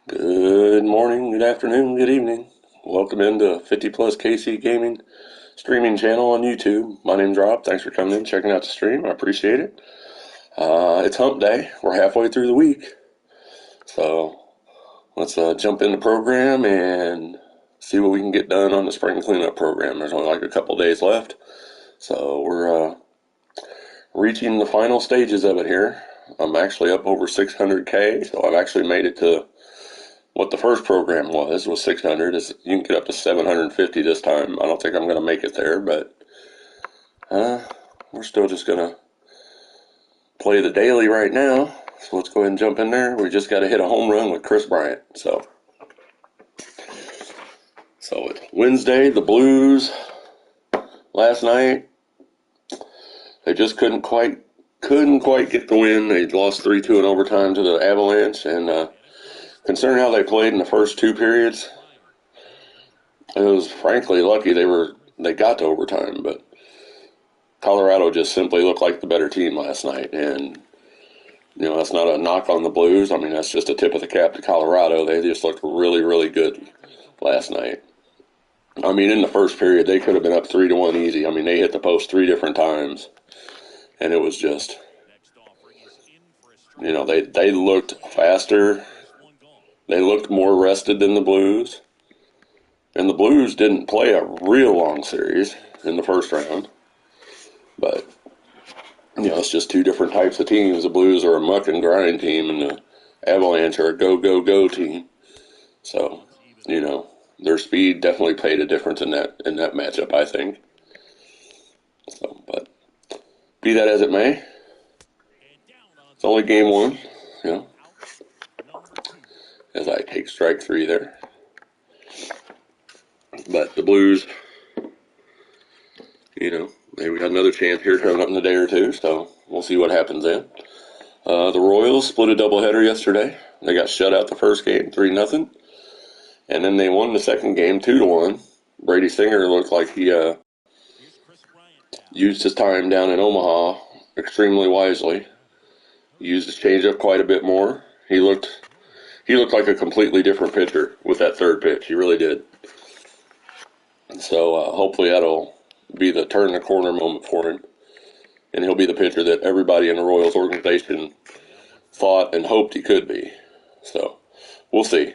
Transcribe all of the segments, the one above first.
Good morning, good afternoon, good evening. Welcome into 50 Plus KC Gaming streaming channel on YouTube. My name's Rob. Thanks for coming in, checking out the stream. I appreciate it. It's hump day. We're halfway through the week. So let's jump in the program and see what we can get done on the spring cleanup program. There's only like a couple days left. So we're reaching the final stages of it here. I'm actually up over 600K, so I've actually made it to what the first program was 600. Is you can get up to 750 this time. I don't think I'm going to make it there, but we're still just going to play the daily right now. So let's go ahead and jump in there. We just got to hit a home run with Chris Bryant. So it's Wednesday. The Blues last night, they just couldn't quite get the win. They lost 3-2 in overtime to the Avalanche, and considering how they played in the first two periods, it was frankly lucky they got to overtime, but Colorado just simply looked like the better team last night. And, that's not a knock on the Blues. I mean, that's just a tip of the cap to Colorado. They just looked really, really good last night. I mean, in the first period, they could have been up 3-1 easy. I mean, they hit the post 3 different times, and it was just, they looked faster. They looked more rested than the Blues. And the Blues didn't play a real long series in the first round. But, it's just two different types of teams. The Blues are a muck and grind team, and the Avalanche are a go, go, go team. So, their speed definitely played a difference in that matchup, I think. So, but be that as it may, it's only game one, as I take strike 3 there. But the Blues, maybe we got another chance here coming up in a day or two, so we'll see what happens then. The Royals split a doubleheader yesterday. They got shut out the first game, 3-0. And then they won the second game, 2-1. Brady Singer looked like he used his time down in Omaha extremely wisely. He used his changeup quite a bit more. He looked like a completely different pitcher with that third pitch. He really did. So hopefully that'll be the turn the corner moment for him. And he'll be the pitcher that everybody in the Royals organization thought and hoped he could be. So we'll see.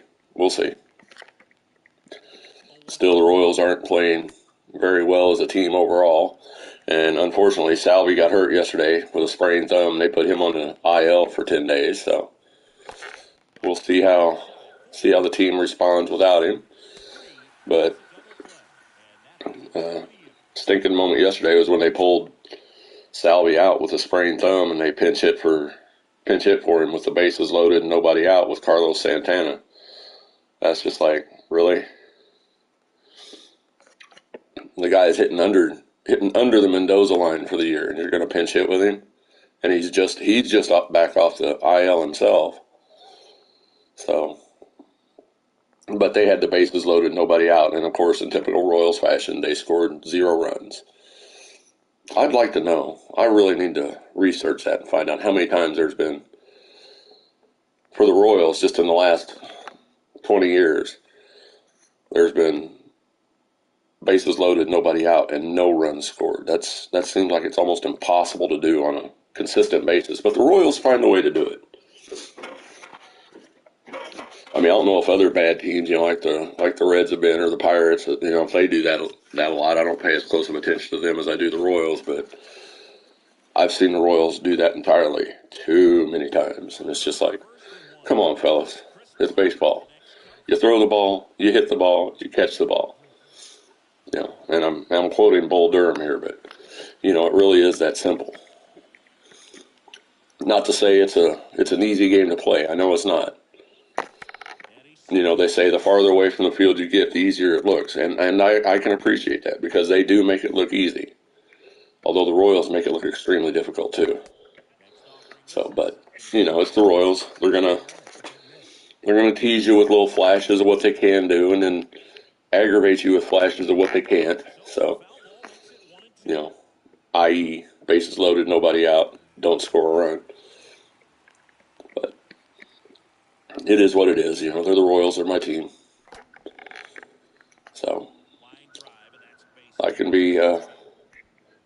Still, the Royals aren't playing very well as a team overall. And unfortunately, Salvi got hurt yesterday with a sprained thumb. They put him on the IL for 10 days. So we'll see how the team responds without him. But stinking moment yesterday was when they pulled Salvi out with a sprained thumb, and they pinch hit for him with the bases loaded and nobody out with Carlos Santana. That's just like, really? The guy is hitting under the Mendoza line for the year, and you're going to pinch hit with him, and he's just back off the IL himself. So, but they had the bases loaded, nobody out, and of course, in typical Royals fashion, they scored 0 runs. I'd like to know. I really need to research that and find out how many times there's been for the Royals just in the last 20 years. There's been bases loaded, nobody out, and no runs scored. That seems like it's almost impossible to do on a consistent basis. But the Royals find a way to do it. I mean, I don't know if other bad teams, like the Reds have been or the Pirates, if they do that a lot. I don't pay as close of attention to them as I do the Royals, but I've seen the Royals do that entirely too many times, and it's just like, come on, fellas, it's baseball. You throw the ball, you hit the ball, you catch the ball. And I'm quoting Bull Durham here, but it really is that simple. Not to say it's an easy game to play. I know it's not. They say the farther away from the field you get, the easier it looks, and I can appreciate that because they do make it look easy. Although the Royals make it look extremely difficult too. So, but it's the Royals. They're gonna tease you with little flashes of what they can do, and then aggravate you with flashes of what they can't. So, i.e., bases loaded, nobody out, don't score a run. But it is what it is. They're the Royals. They're my team. So I can be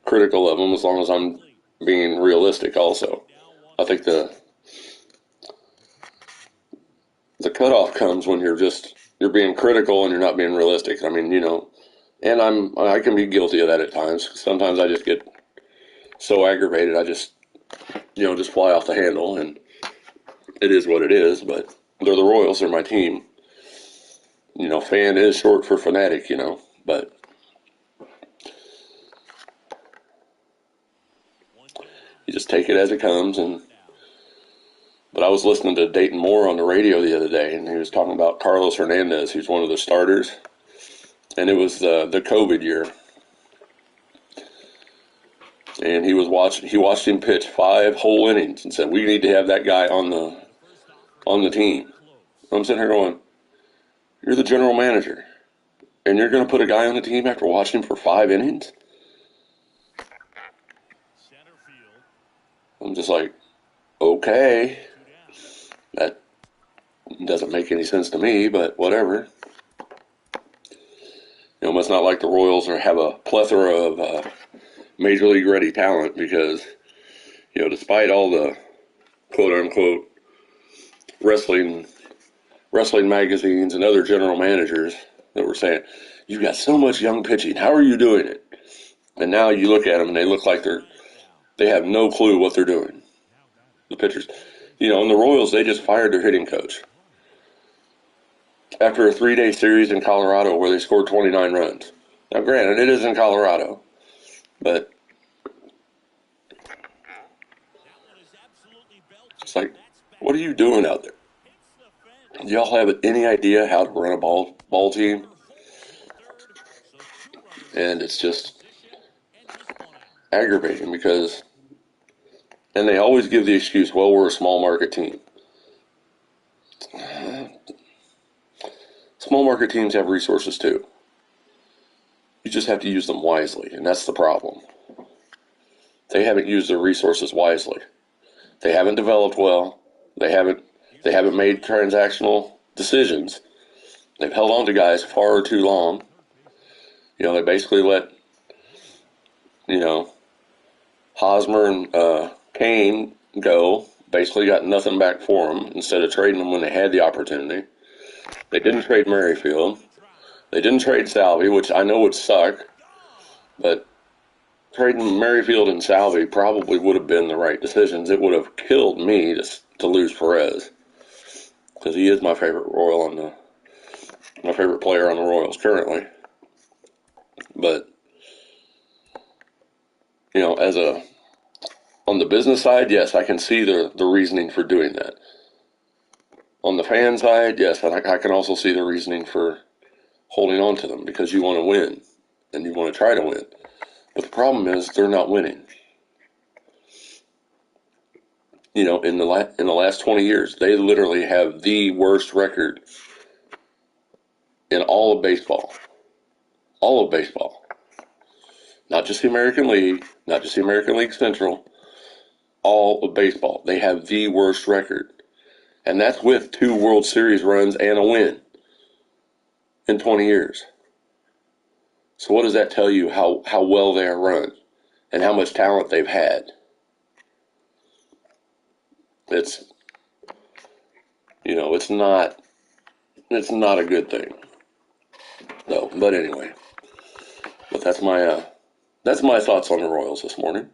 critical of them as long as I'm being realistic also. I think the cutoff comes when you're being critical and you're not being realistic. I mean, and I can be guilty of that at times. Sometimes I just get so aggravated, I just fly off the handle, and it is what it is, but they're the Royals, they're my team. Fan is short for fanatic, but you just take it as it comes. But I was listening to Dayton Moore on the radio the other day, and he was talking about Carlos Hernandez, who's one of the starters, and it was the COVID year. And he watched him pitch 5 whole innings and said, we need to have that guy on the team. I'm sitting here going, you're the general manager, and you're going to put a guy on the team after watching him for 5 innings? I'm just like, okay, that doesn't make any sense to me, but whatever. It's not like the Royals have a plethora of major league ready talent, because, despite all the quote unquote wrestling magazines and other general managers that were saying, you've got so much young pitching, how are you doing it? And now you look at them and they look like they have no clue what they're doing. The pitchers, and the Royals, they just fired their hitting coach after a 3-day series in Colorado where they scored 29 runs. Now, granted, it is in Colorado, but it's like, what are you doing out there? Do y'all have any idea how to run a ball team? And it's just aggravating because, and they always give the excuse, well, we're a small market team. Small market teams have resources too. You just have to use them wisely, and that's the problem. They haven't used their resources wisely. They haven't developed well. They haven't made transactional decisions. They've held on to guys far too long. They basically let, Hosmer and Kane go. Basically got nothing back for them instead of trading them when they had the opportunity. They didn't trade Merrifield. They didn't trade Salvi, which I know would suck, but trading Merrifield and Salvi probably would have been the right decisions. It would have killed me to lose Perez, because he is my favorite my favorite player on the Royals currently. But on the business side, yes, I can see the reasoning for doing that. On the fan side, yes, and I can also see the reasoning for holding on to them, because you want to win and you want to try to win. But the problem is they're not winning. In the last 20 years, they literally have the worst record in all of baseball. All of baseball. Not just the American League, not just the American League Central, all of baseball. They have the worst record. And that's with 2 World Series runs and a win in 20 years. So what does that tell you how well they are run and how much talent they've had? It's not a good thing. No, but anyway. But that's my thoughts on the Royals this morning.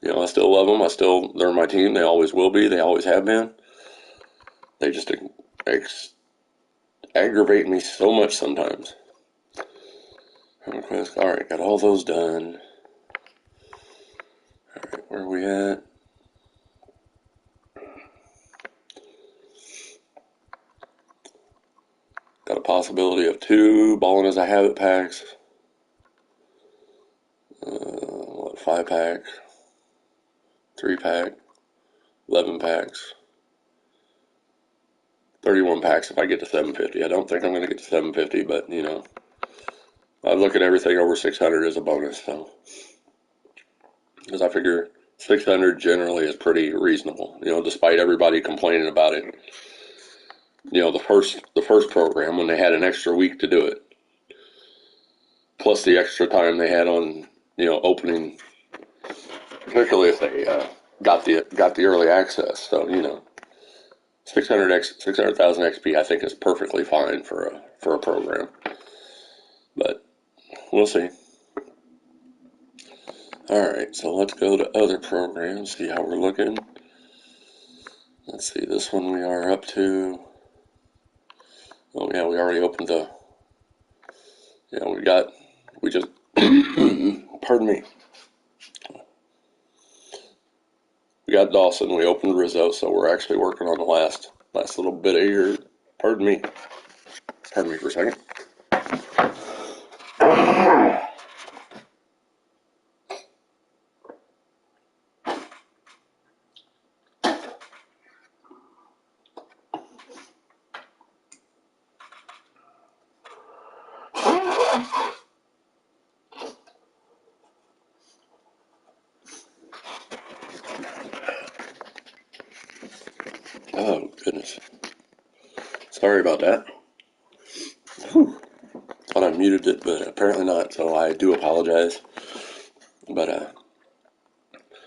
I still love them. They're my team. They always will be. They always have been. They just aggravate me so much sometimes. All right, got all those done. All right, where are we at? Got a possibility of 2 balling as I have it packs. 5 pack, 3 pack, 11 packs, 31 packs if I get to 750. I don't think I'm going to get to 750, but I look at everything over 600 as a bonus, so, because I figure 600 generally is pretty reasonable, despite everybody complaining about it. the first program when they had an extra week to do it, plus the extra time they had on opening, particularly if they got the early access. So 600,000 XP I think is perfectly fine for a program, but we'll see. All right, so let's go to other programs, see how we're looking. Let's see, this one we are up to. Oh yeah, we already opened the. Yeah, we just. Pardon me. We got Dawson. We opened Rizzo, so we're actually working on the last little bit of here. Pardon me. Pardon me for a second. Oh goodness. Sorry about that. Whew. Thought I muted it, but apparently not. So I do apologize. But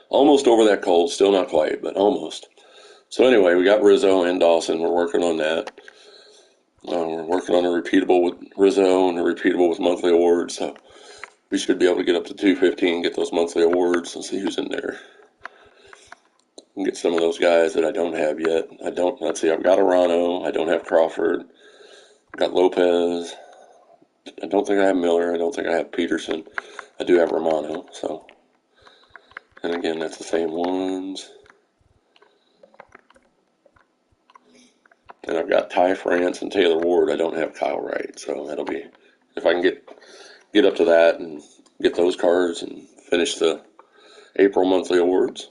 almost over that cold. Still not quite, but almost. So anyway, we got Rizzo and Dawson. We're working on that. We're working on a repeatable with Rizzo and a repeatable with monthly awards. So we should be able to get up to 215, get those monthly awards, and see who's in there. And get some of those guys that I don't have yet. Let's see, I've got Arano. I don't have Crawford. I've got Lopez. I don't think I have Miller. I don't think I have Peterson. I do have Romano. So, and again, that's the same ones. And I've got Ty France and Taylor Ward. I don't have Kyle Wright. So that'll be, if I can get up to that and get those cards and finish the April monthly awards.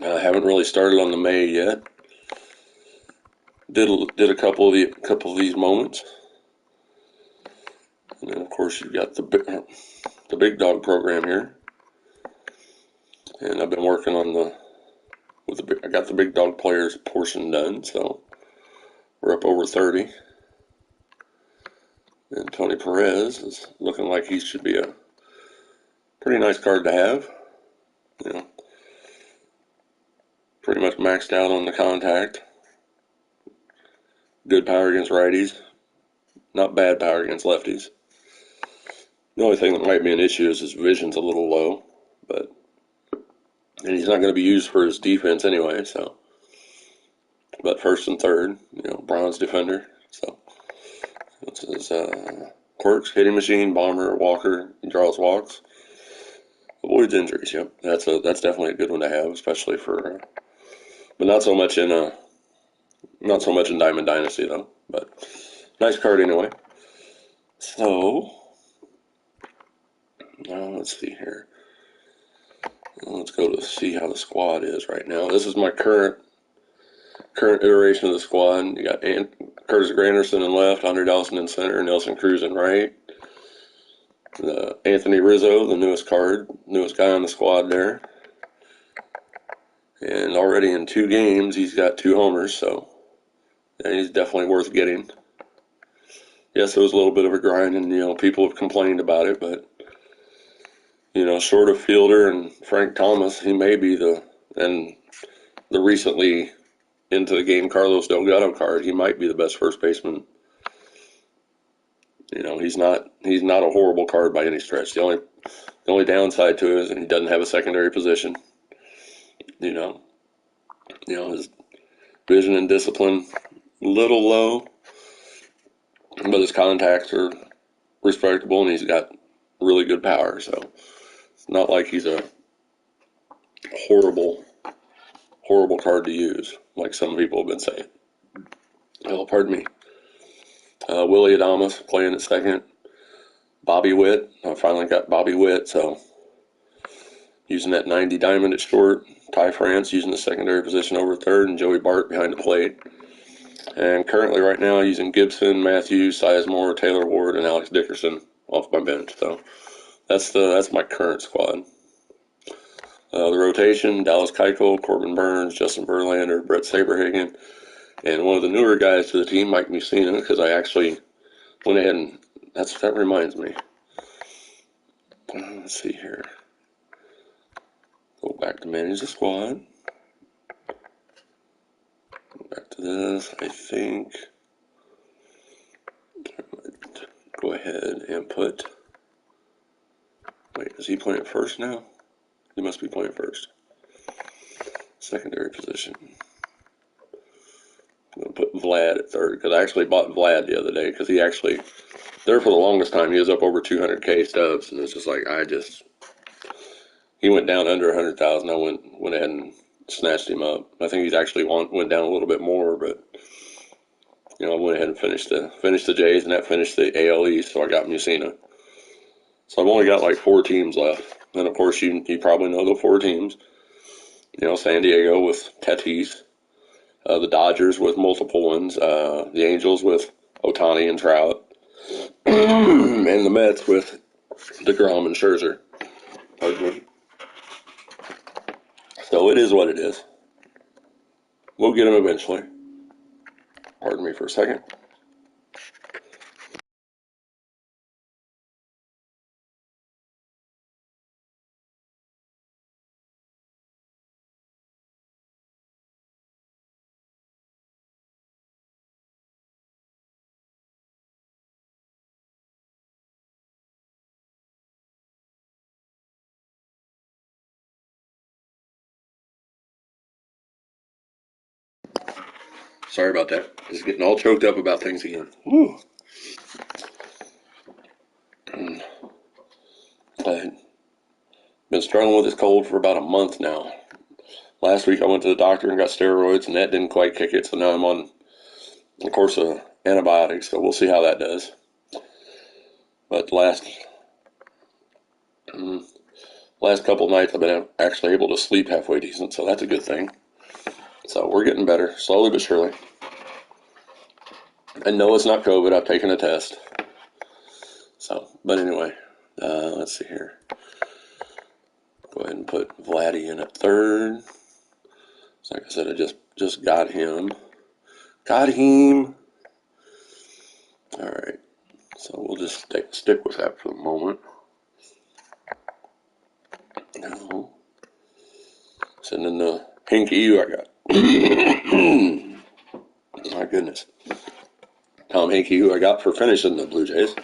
I haven't really started on the May yet. Did a couple of these moments, and then of course you've got the big dog program here, and I've been working on I got the big dog players portion done, so we're up over 30, and Tony Perez is looking like he should be a pretty nice card to have. Pretty much maxed out on the contact. Good power against righties. Not bad power against lefties. The only thing that might be an issue is his vision's a little low, and he's not going to be used for his defense anyway, so. But first and third, bronze defender. So that's his quirks: hitting machine, bomber, walker. He draws walks, avoids injuries. Yep, that's definitely a good one to have, especially for. But not so much in Diamond Dynasty though. But nice card anyway. So now let's see here. Let's go to see how the squad is right now. This is my current iteration of the squad. You got Curtis Granderson in left, Andre Dawson in center, Nelson Cruz in right. Anthony Rizzo, the newest guy on the squad there. And already in 2 games, he's got 2 homers, so he's definitely worth getting. Yes, it was a little bit of a grind, and people have complained about it, but short of Fielder and Frank Thomas, he may be the recently into the game Carlos Delgado card, he might be the best first baseman. He's not a horrible card by any stretch. The only downside to it is that he doesn't have a secondary position. His vision and discipline a little low, but his contacts are respectable, and he's got really good power. So it's not like he's a horrible card to use, like some people have been saying. Oh, pardon me. Willie Adames playing at second. Bobby Witt. I finally got Bobby Witt, so using that 90 diamond at short. Ty France using the secondary position over third, and Joey Bart behind the plate. And currently right now using Gibson, Matthews, Sizemore, Taylor Ward, and Alex Dickerson off my bench. So that's my current squad. The rotation: Dallas Keuchel, Corbin Burns, Justin Verlander, Brett Saberhagen, And one of the newer guys to the team, Mike Mussina, because I actually went ahead and that reminds me. Let's see here. Go back to manage the squad. Go back to this. I think. Go ahead and put. Wait, is he playing first now? He must be playing first. Secondary position. I'm going to put Vlad at third because I actually bought Vlad the other day because he actually, there for the longest time, he was up over 200K stubs, and it's just like, he went down under 100,000. I went ahead and snatched him up. I think he's actually went down a little bit more, but, I went ahead and finished the Jays, and that finished the AL East, so I got Mussina. So I've only got like 4 teams left. And of course, you probably know the 4 teams. San Diego with Tatis, the Dodgers with multiple ones, the Angels with Ohtani and Trout, and the Mets with DeGrom and Scherzer. So it is what it is. We'll get them eventually. Pardon me for a second. Sorry about that. Just getting all choked up about things again. Woo. I've been struggling with this cold for about a month now. Last week I went to the doctor and got steroids, and that didn't quite kick it, so now I'm on a course of antibiotics, so we'll see how that does. But last couple nights I've been actually able to sleep halfway decent, so that's a good thing. So we're getting better, slowly but surely. And no, it's not COVID. I've taken a test. So, but anyway, let's see here. Go ahead and put Vladdy in at third. So like I said, I just got him. Got him. All right. So we'll just stick with that for the moment. Now, sending the Hinky you I got. My goodness. Tom Hinkie, who I got for finishing the Blue Jays.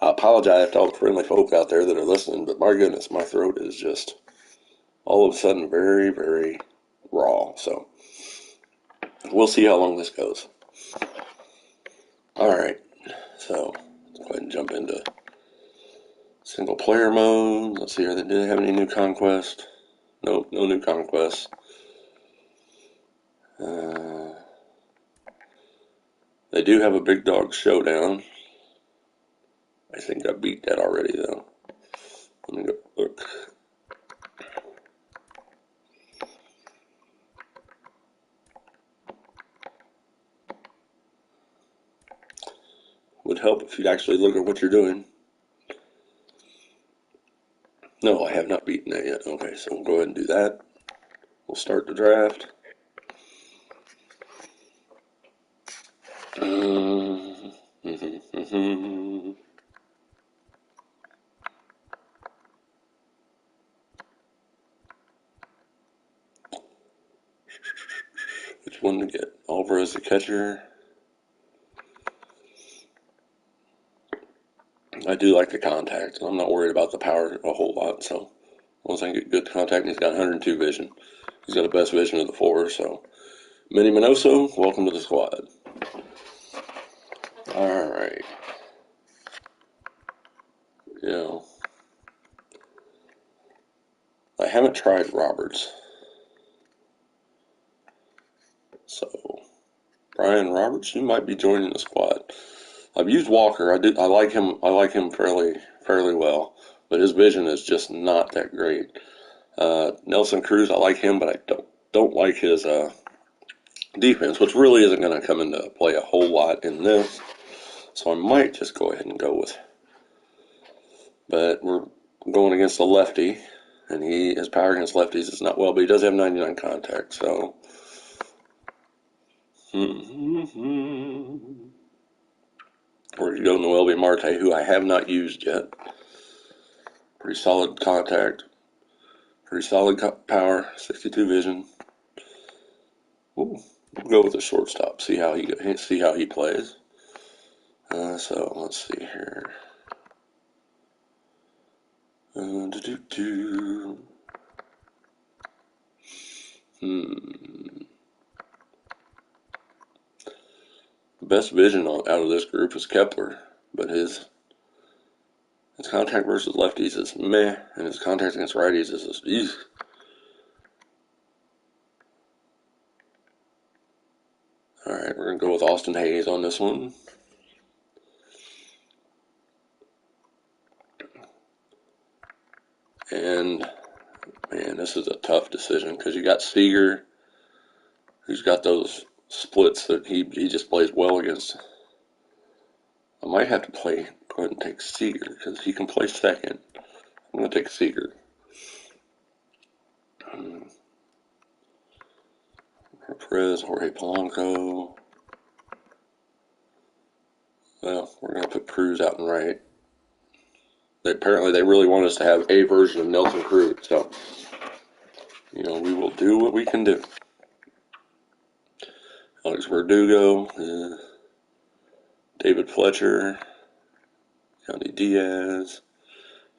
I apologize to all the friendly folk out there that are listening, but my goodness, my throat is just all of a sudden very, very raw. So we'll see how long this goes. All right. So let's go ahead and jump into single player mode. Let's see, do they have any new conquest? Nope, no new conquests. They do have a big dog showdown. I think I beat that already, though. Let me go look. Would help if you'd actually look at what you're doing. No, I have not beaten that yet. Okay, so we'll go ahead and do that. We'll start the draft. Which one to get? Alvarez the catcher. I do like the contact. I'm not worried about the power a whole lot. So once I get good contact, he's got 102 vision. He's got the best vision of the 4. So Minnie Minoso, welcome to the squad. All right. I haven't tried Roberts. So Brian Roberts, you might be joining the squad. I've used Walker. I like him. I like him fairly well, but his vision is just not that great. Nelson Cruz, I like him, but I don't like his defense, which really isn't going to come into play a whole lot in this. So I might just go ahead and go with But we're going against a lefty, and his power against lefties is not well, but he does have 99 contact, so. We're going to go Noelvi Marte, who I have not used yet. Pretty solid contact, pretty solid power, 62 vision. Ooh, we'll go with the shortstop. See how he plays. So let's see here. The best vision out of this group is Kepler, but his contact versus lefties is meh, and his contact against righties is just easy. All right, we're gonna go with Austin Hayes on this one. And man, this is a tough decision because you got Seager, who's got those splits that he just plays well against. I might have to go ahead and take Seager because he can play second. I'm going to take Seager. Perez, Jorge Polanco. Well, we're going to put Cruz out and right. Apparently, they really want us to have a version of Nelson Cruz, so we will do what we can do. Alex Verdugo, David Fletcher, Yandy Diaz.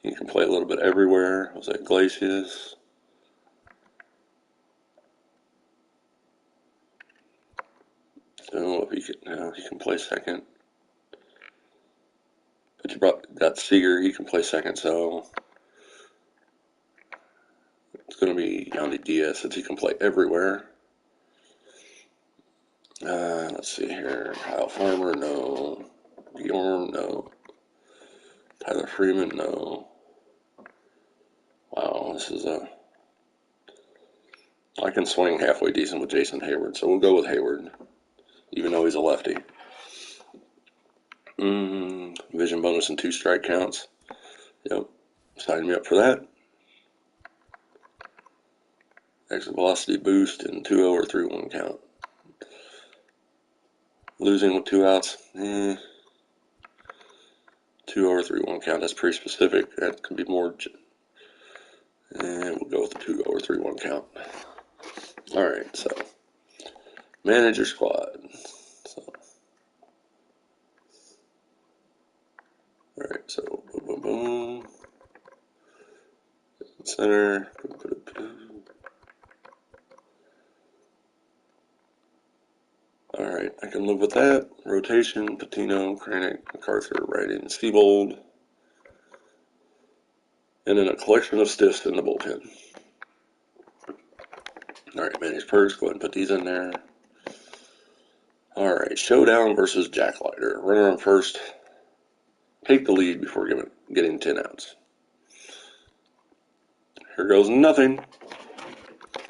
He can play a little bit everywhere. Jose Iglesias. I don't know if he can play second. But you got Seager, he can play second, so it's going to be Yandy Diaz since he can play everywhere. Let's see here. Kyle Farmer, no. Bjorn, no. Tyler Freeman, no. Wow, I can swing halfway decent with Jason Hayward, so we'll go with Hayward, even though he's a lefty. Vision bonus and 2 strike counts. Yep, sign me up for that. Exit velocity boost and 2-0 or 3-1 count. Losing with 2 outs, 2-0 or 3-1 count. That's pretty specific. That could be more. And we'll go with the 2-0 or 3-1 count. All right, so manager squad. All right, so boom, boom, boom. Center. All right, I can live with that. Rotation: Patino, Kranick, MacArthur, Writing, Seabold. And then a collection of stiffs in the bullpen. All right, managed perks. Go ahead and put these in there. All right, showdown versus Jack Leiter. Runner on first. Take the lead before getting 10 outs. Here goes nothing.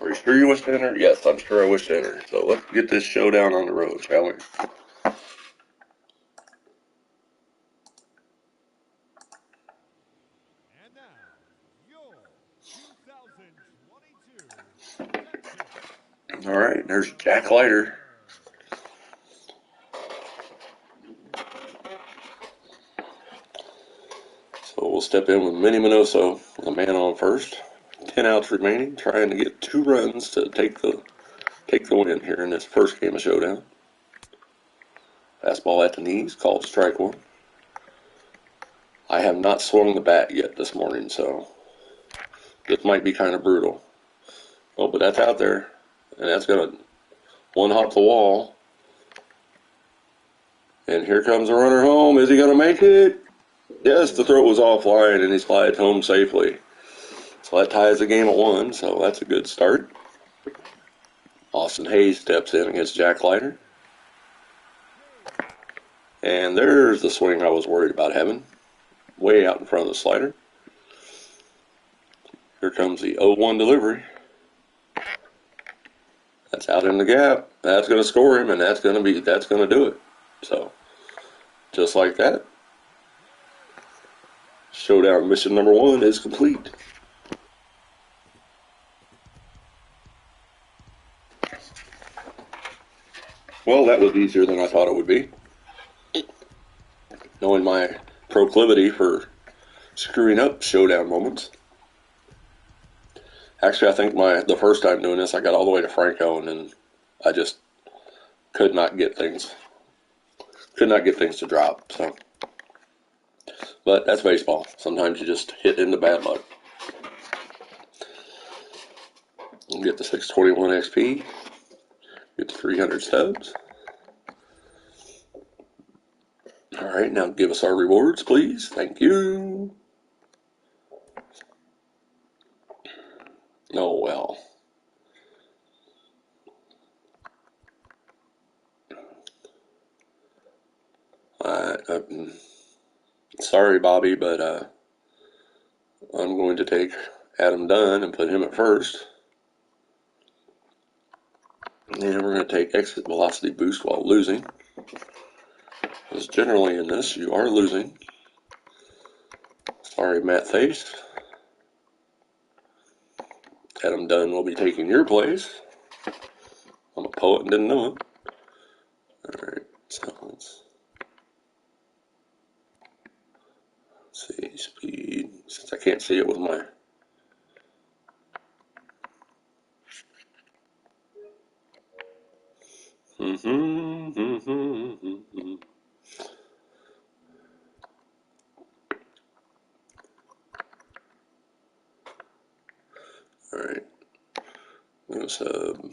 Are you sure you wish to enter? Yes, I'm sure I wish to enter. So let's get this showdown on the road, shall we? And now, your 2022. All right, there's Jack Leiter. So we'll step in with Manny Minoso, the man on first. 10 outs remaining, trying to get 2 runs to take the win here in this first game of showdown. Fastball at the knees, called strike 1. I have not swung the bat yet this morning, so this might be kind of brutal. Oh, but that's out there, and that's going to one-hop the wall. And here comes the runner home. Is he going to make it? Yes, the throw was offline, and he slides home safely. So that ties the game at 1, so that's a good start. Austin Hayes steps in against Jack Leiter. And there's the swing I was worried about having. Way out in front of the slider. Here comes the 0-1 delivery. That's out in the gap. That's going to score him, and that's going to do it. So, just like that. Showdown mission number 1 is complete. Well, that was easier than I thought it would be. Knowing my proclivity for screwing up showdown moments. Actually, I think the first time doing this, I got all the way to Franco, and then I just could not get things to drop. So, but that's baseball. Sometimes you just hit into bad luck. Get the 621 XP. Get the 300 stubs. All right, now give us our rewards, please. Thank you. Oh, well. Sorry, Bobby, but I'm going to take Adam Dunn and put him at first. And we're going to take exit velocity boost while losing. Because generally in this, you are losing. Sorry, Matt Face. Adam Dunn will be taking your place. I'm a poet and didn't know it. Alright, so let's see, speed. Since I can't see it with my... Alright. I'm going to sub...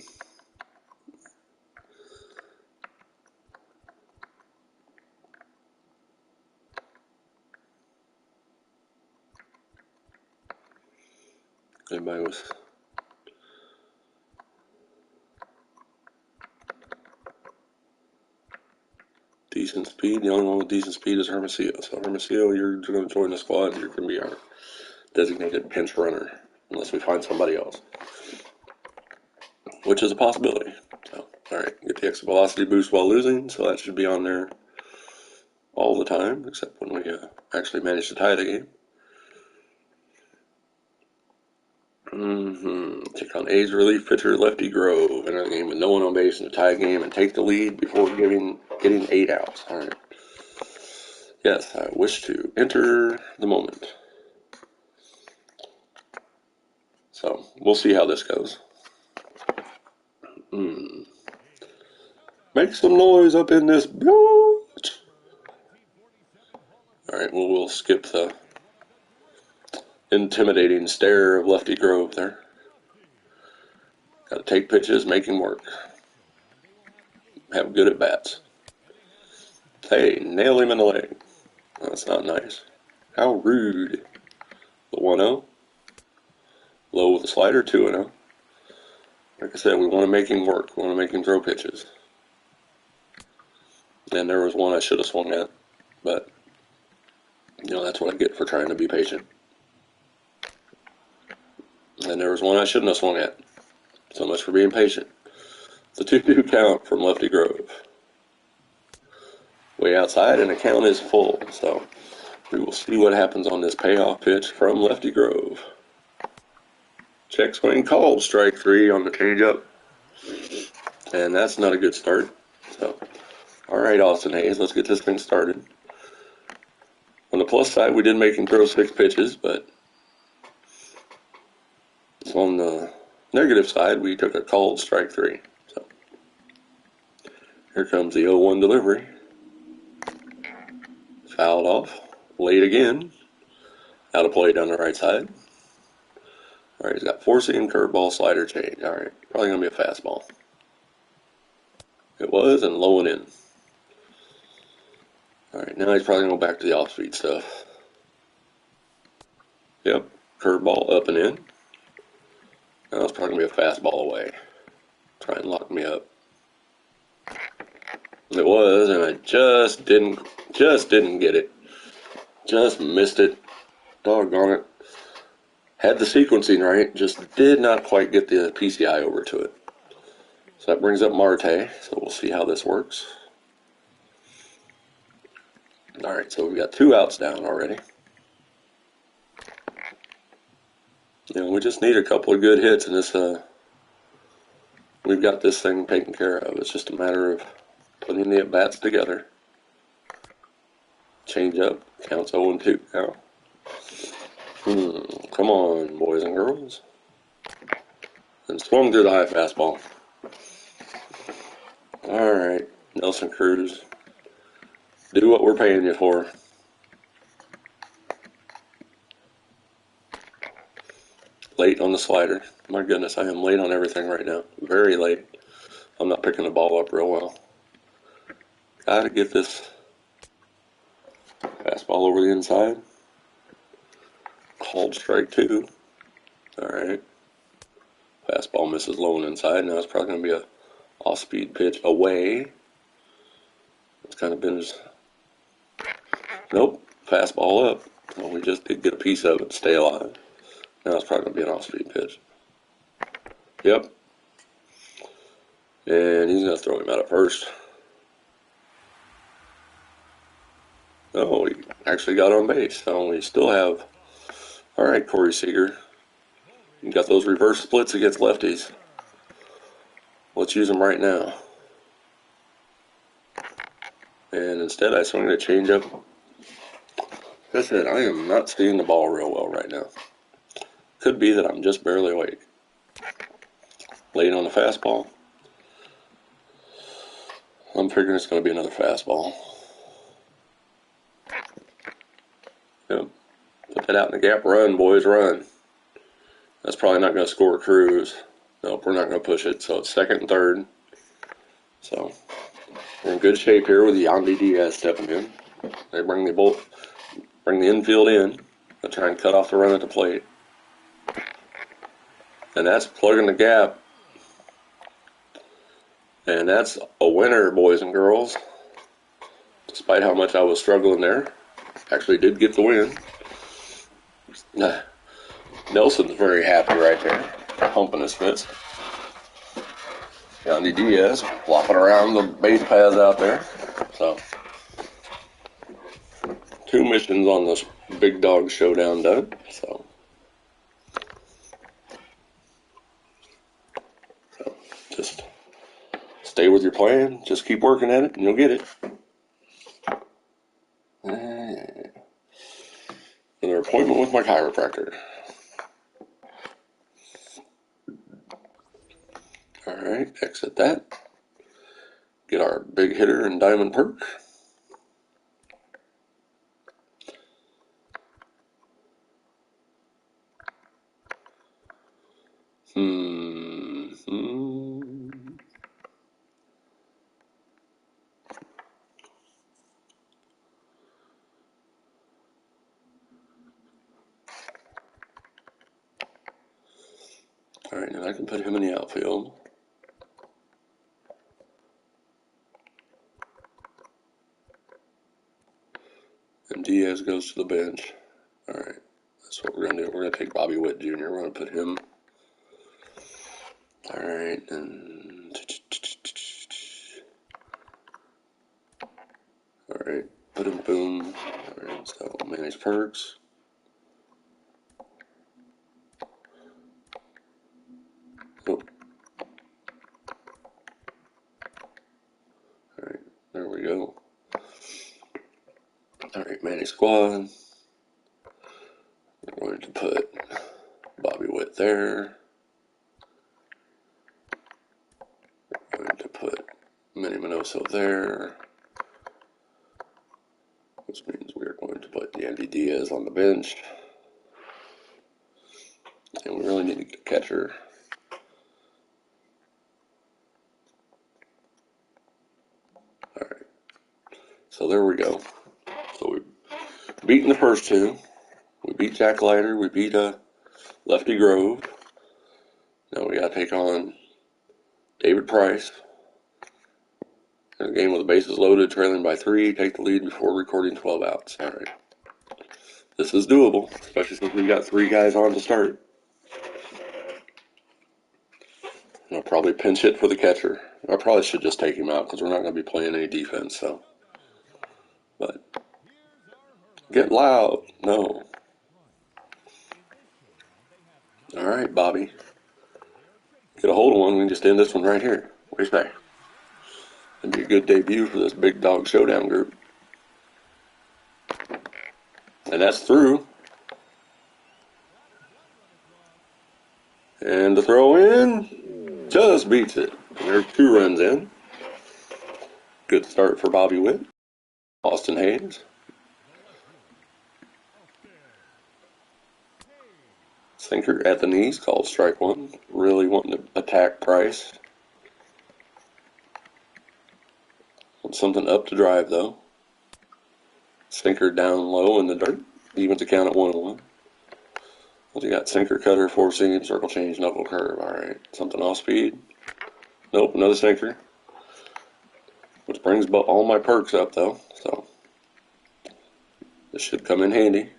Anybody with decent speed? The only one with decent speed is Hermosillo. So Hermosillo, you're going to join the squad. You're going to be our designated pinch runner, unless we find somebody else, which is a possibility. So, all right, get the extra velocity boost while losing. So that should be on there all the time, except when we actually manage to tie the game. Take on A's relief pitcher Lefty Grove. Enter the game with no one on base in a tie game and take the lead before getting 8 outs. All right. Yes, I wish to enter the moment. So we'll see how this goes. Make some noise up in this bitch. All right, well, we'll skip the intimidating stare of Lefty Grove there. Got to take pitches, make him work. Have good at bats. Hey, nail him in the leg. That's not nice. How rude. The 1-0. Low with the slider, 2-0. Like I said, we want to make him work. We want to make him throw pitches. And there was one I should have swung at, but that's what I get for trying to be patient. And there was one I shouldn't have swung at. So much for being patient. The 2-2 count from Lefty Grove. Way outside, and the count is full. So we will see what happens on this payoff pitch from Lefty Grove. Check swing called, strike 3 on the changeup. And that's not a good start. So, all right, Austin Hayes, let's get this thing started. On the plus side, we did make him throw 6 pitches, but on the negative side, we took a called strike 3. So here comes the 0-1 delivery. Fouled off. Late again. Out of play down the right side. All right, he's got 4-seam, curveball, slider, change. All right, probably going to be a fastball. It was, and low and in. All right, now he's probably going to go back to the off-speed stuff. Yep, curveball up and in. Now it's probably going to be a fastball away. Try and lock me up. It was, and I just didn't get it. Just missed it. Doggone it. Had the sequencing right, just did not quite get the PCI over to it. So that brings up Marte, so we'll see how this works. All right, so we've got 2 outs down already. We just need a couple of good hits, and we've got this thing taken care of. It's just a matter of putting the at-bats together. Change up. Counts 0-2 now. Come on, boys and girls. And swung through the high fastball. All right, Nelson Cruz. Do what we're paying you for. Late on the slider. My goodness, I am late on everything right now. Very late. I'm not picking the ball up real well. Gotta get this fastball over the inside. Called strike 2. All right. Fastball misses low and inside. Now it's probably going to be a off-speed pitch away. It's kind of been his... Nope. Fastball up. Well, we just did get a piece of it. Stay alive. Now it's probably going to be an off-speed pitch. Yep. And he's going to throw him out at first. Oh, he actually got on base. So we still have... All right, Corey Seager. You got those reverse splits against lefties. Let's use them right now. And instead I swing a changeup. Like I said, I am not seeing the ball real well right now. Could be that I'm just barely awake. Late on the fastball. I'm figuring it's going to be another fastball. Yep. Put that out in the gap. Run, boys, run. That's probably not going to score Cruz. Nope, we're not going to push it. So it's second and third. So we're in good shape here with Yandy Diaz stepping in. They bring the infield in. They'll try and cut off the run at the plate. And that's plugging the gap. And that's a winner, boys and girls. Despite how much I was struggling there. Actually did get the win. Nelson's very happy right there. Humping his fist. Yandy Diaz flopping around the base paths out there. So, 2 missions on this big dog showdown done. So just stay with your plan. Just keep working at it, and you'll get it. Another appointment with my chiropractor. All right, exit that. Get our big hitter and diamond perk. All right, and I can put him in the outfield. And Diaz goes to the bench. All right, that's what we're going to do. We're going to take Bobby Witt Jr. We're going to put him. All right, and... All right, put him, boom. All right, so manage perks. Oh. All right, there we go. All right, manage squad. We're going to put Bobby Witt there. We're going to put Manny Minoso there. Which means we are going to put Yandy Diaz on the bench. And we really need to get a catcher. All right. So there we go. So we've beaten the first 2. We beat Jack Leiter. We beat Lefty Grove. Now we got to take on David Price. In a game with the bases loaded, trailing by 3, take the lead before recording 12 outs. All right. This is doable, especially since we got 3 guys on to start. And I'll probably pinch hit for the catcher. I probably should just take him out because we're not going to be playing any defense. So, but get loud. No. All right, Bobby. Get a hold of one. We can just end this one right here. What do you say? It'd be a good debut for this big dog showdown group. And that's through. And the throw in just beats it. And there's 2 runs in. Good start for Bobby Witt. Austin Hayes. Sinker at the knees, called strike 1. Really wanting to attack Price. Want something up to drive, though. Sinker down low in the dirt. Evens the count at 1-1. What's he got? Sinker, cutter, 4-seam, circle change, knuckle curve. All right. Something off speed. Nope, another sinker. Which brings all my perks up, though. So this should come in handy.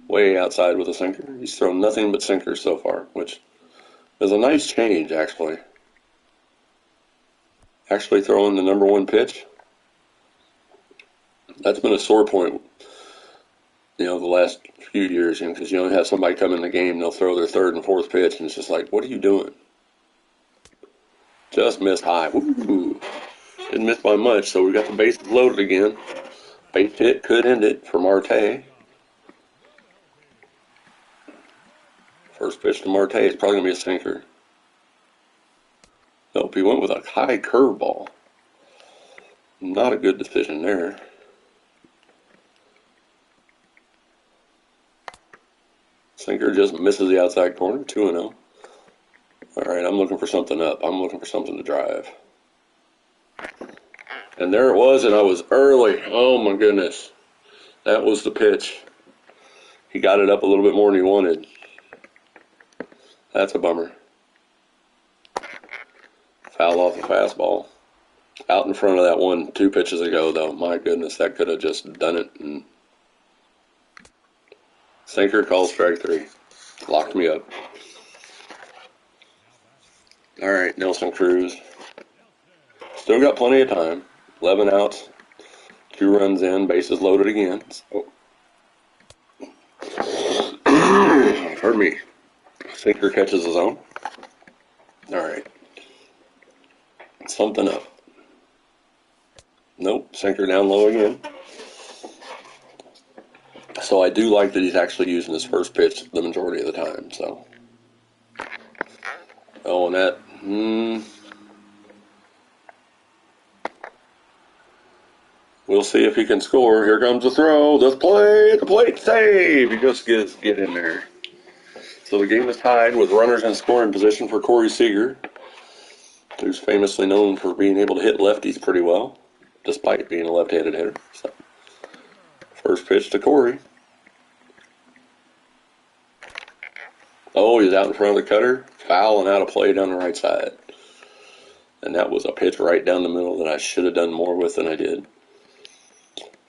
Way outside with a sinker. He's thrown nothing but sinkers so far, which is a nice change, actually. Actually throwing the number 1 pitch. That's been a sore point, the last few years, because you only have somebody come in the game, they'll throw their 3rd and 4th pitch, and it's just like, what are you doing? Just missed high. Woo! Didn't miss by much, so we got the bases loaded again. Base hit could end it for Marte. First pitch to Marte is probably going to be a sinker. Nope, he went with a high curveball. Not a good decision there. Sinker just misses the outside corner, 2-0. All right, I'm looking for something up. I'm looking for something to drive. And there it was, and I was early. Oh, my goodness. That was the pitch. He got it up a little bit more than he wanted. That's a bummer. Foul off the fastball. Out in front of that one 2 pitches ago, though. My goodness, that could have just done it. And sinker, called strike 3. Locked me up. All right, Nelson Cruz. Still got plenty of time. 11 outs. 2 runs in. Bases loaded again. So. Pardon me. Sinker catches his own. All right. Something up. Nope. Sinker down low again. So I do like that he's actually using his first pitch the majority of the time. So. Oh, and that. We'll see if he can score. Here comes the throw. The plate save. He just get in there. So the game is tied with runners in scoring position for Corey Seager, who's famously known for being able to hit lefties pretty well, despite being a left-handed hitter. So, first pitch to Corey. Oh, he's out in front of the cutter. Foul and out of play down the right side. And that was a pitch right down the middle that I should have done more with than I did.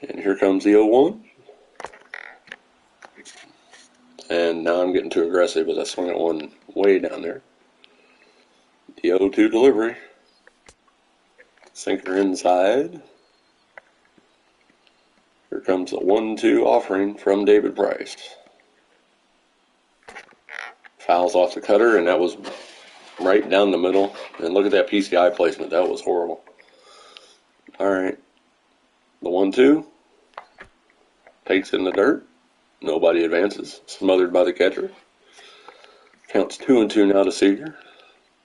And here comes the 0-1. And now I'm getting too aggressive as I swung at one way down there. The 0-2 delivery. Sinker inside. Here comes the 1-2 offering from David Price. Fouls off the cutter, and that was right down the middle. And look at that PCI placement. That was horrible. All right. The 1-2. Takes in the dirt. Nobody advances. Smothered by the catcher. Counts 2-2 now to Seager.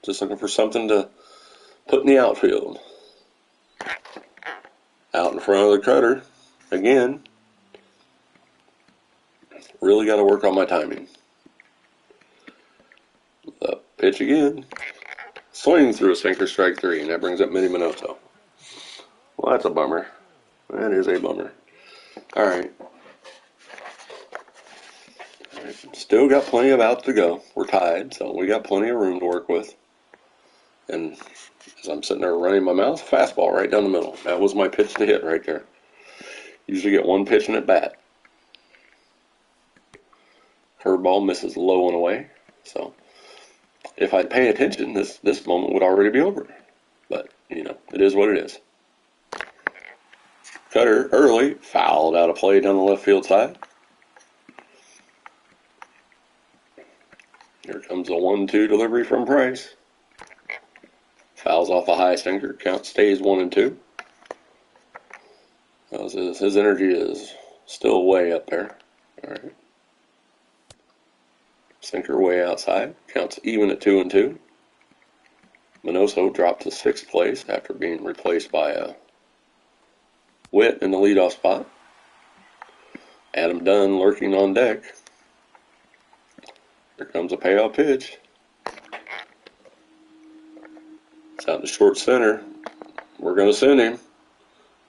Just looking for something to put in the outfield. Out in front of the cutter. Again. Really got to work on my timing. The pitch again. Swing through a sinker, strike 3, and that brings up Minnie Minoto. Well, that's a bummer. That is a bummer. All right. Still got plenty of outs to go. We're tied, so we got plenty of room to work with. And as I'm sitting there running my mouth, fastball right down the middle. That was my pitch to hit right there. Usually get one pitch in at bat. Curveball misses low and away. So if I'd pay attention, this moment would already be over. But, it is what it is. Cutter early, fouled out of play down the left field side. Here comes a 1-2 delivery from Price. Fouls off a high sinker. Count stays 1-2. His energy is still way up there. All right. Sinker way outside. Counts even at 2-2. Minoso dropped to 6th place after being replaced by a Witt in the leadoff spot. Adam Dunn lurking on deck. Here comes a payoff pitch. It's out to short center. We're going to send him.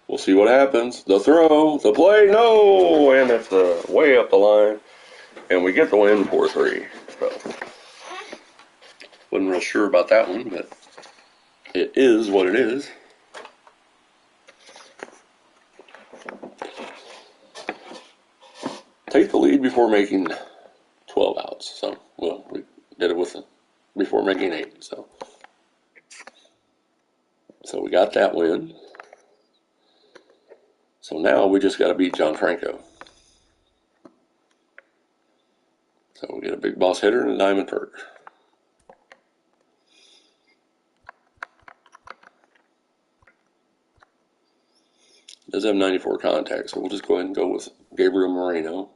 We'll see what happens. The throw, the play, no! And it's way up the line. And we get the win 4-3. So, wasn't real sure about that one, but it is what it is. Take the lead before making 12 outs. So, well, we did it before making 8. So we got that win. So now we just got to beat John Franco. So we get a big boss hitter and a diamond perk. Does have 94 contacts, so we'll just go ahead and go with Gabriel Moreno.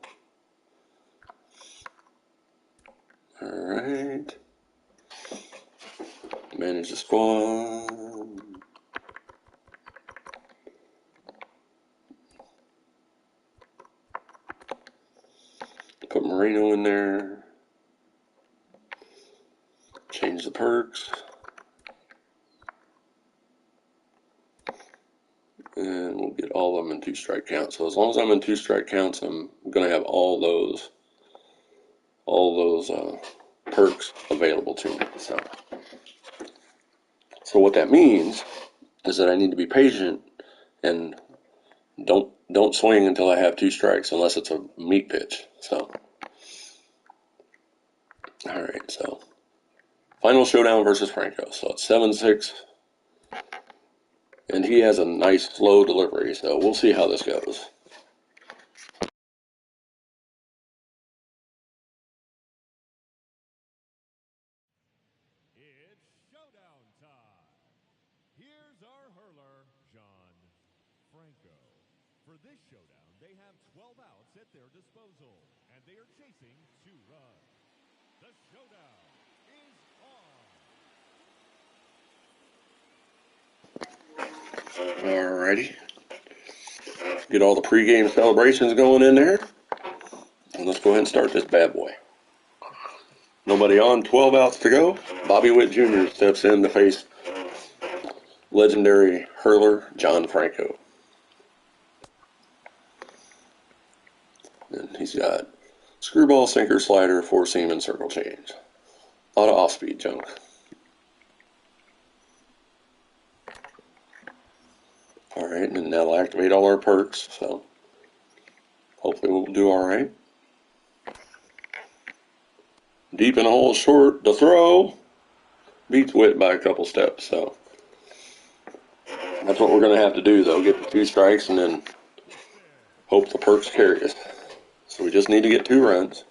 All right. Manage the squad. Put Moreno in there. Change the perks. And we'll get all of them in 2-strike counts. So as long as I'm in 2-strike counts, I'm going to have all those perks available to me. So what that means is that I need to be patient and don't swing until I have 2 strikes unless it's a meat pitch. So, all right. So, final showdown versus Franco. So it's 7-6, and he has a nice slow delivery. So we'll see how this goes. It's showdown time. Here's our hurler, John Franco. For this showdown, they have 12 outs at their disposal, and they are chasing 2 runs. The showdown is on. Alrighty. Get all the pregame celebrations going in there. And let's go ahead and start this bad boy. Nobody on, 12 outs to go. Bobby Witt Jr. steps in to face legendary hurler John Franco. And he's got screwball, sinker, slider, 4-seam, and circle change. A lot of off-speed junk. Alright, and that'll activate all our perks, so hopefully we'll do alright. Deep in the hole, short, the throw. Beats Witt by a couple steps, so that's what we're going to have to do, though. Get the 2 strikes and then hope the perks carry us. So we just need to get 2 runs.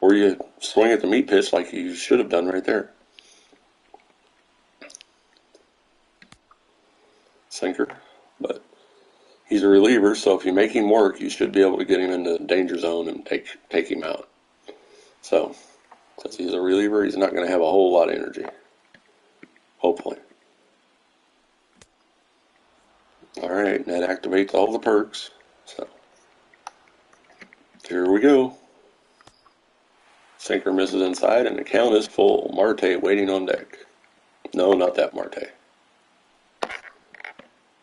Or you swing at the meat pitch like you should have done right there. Sinker, but he's a reliever, so if you make him work, you should be able to get him into the danger zone and take him out. So, since he's a reliever, he's not going to have a whole lot of energy. Hopefully. Alright, and that activates all the perks. So, here we go. Sinker misses inside, and the count is full. Marte waiting on deck. No, not that Marte.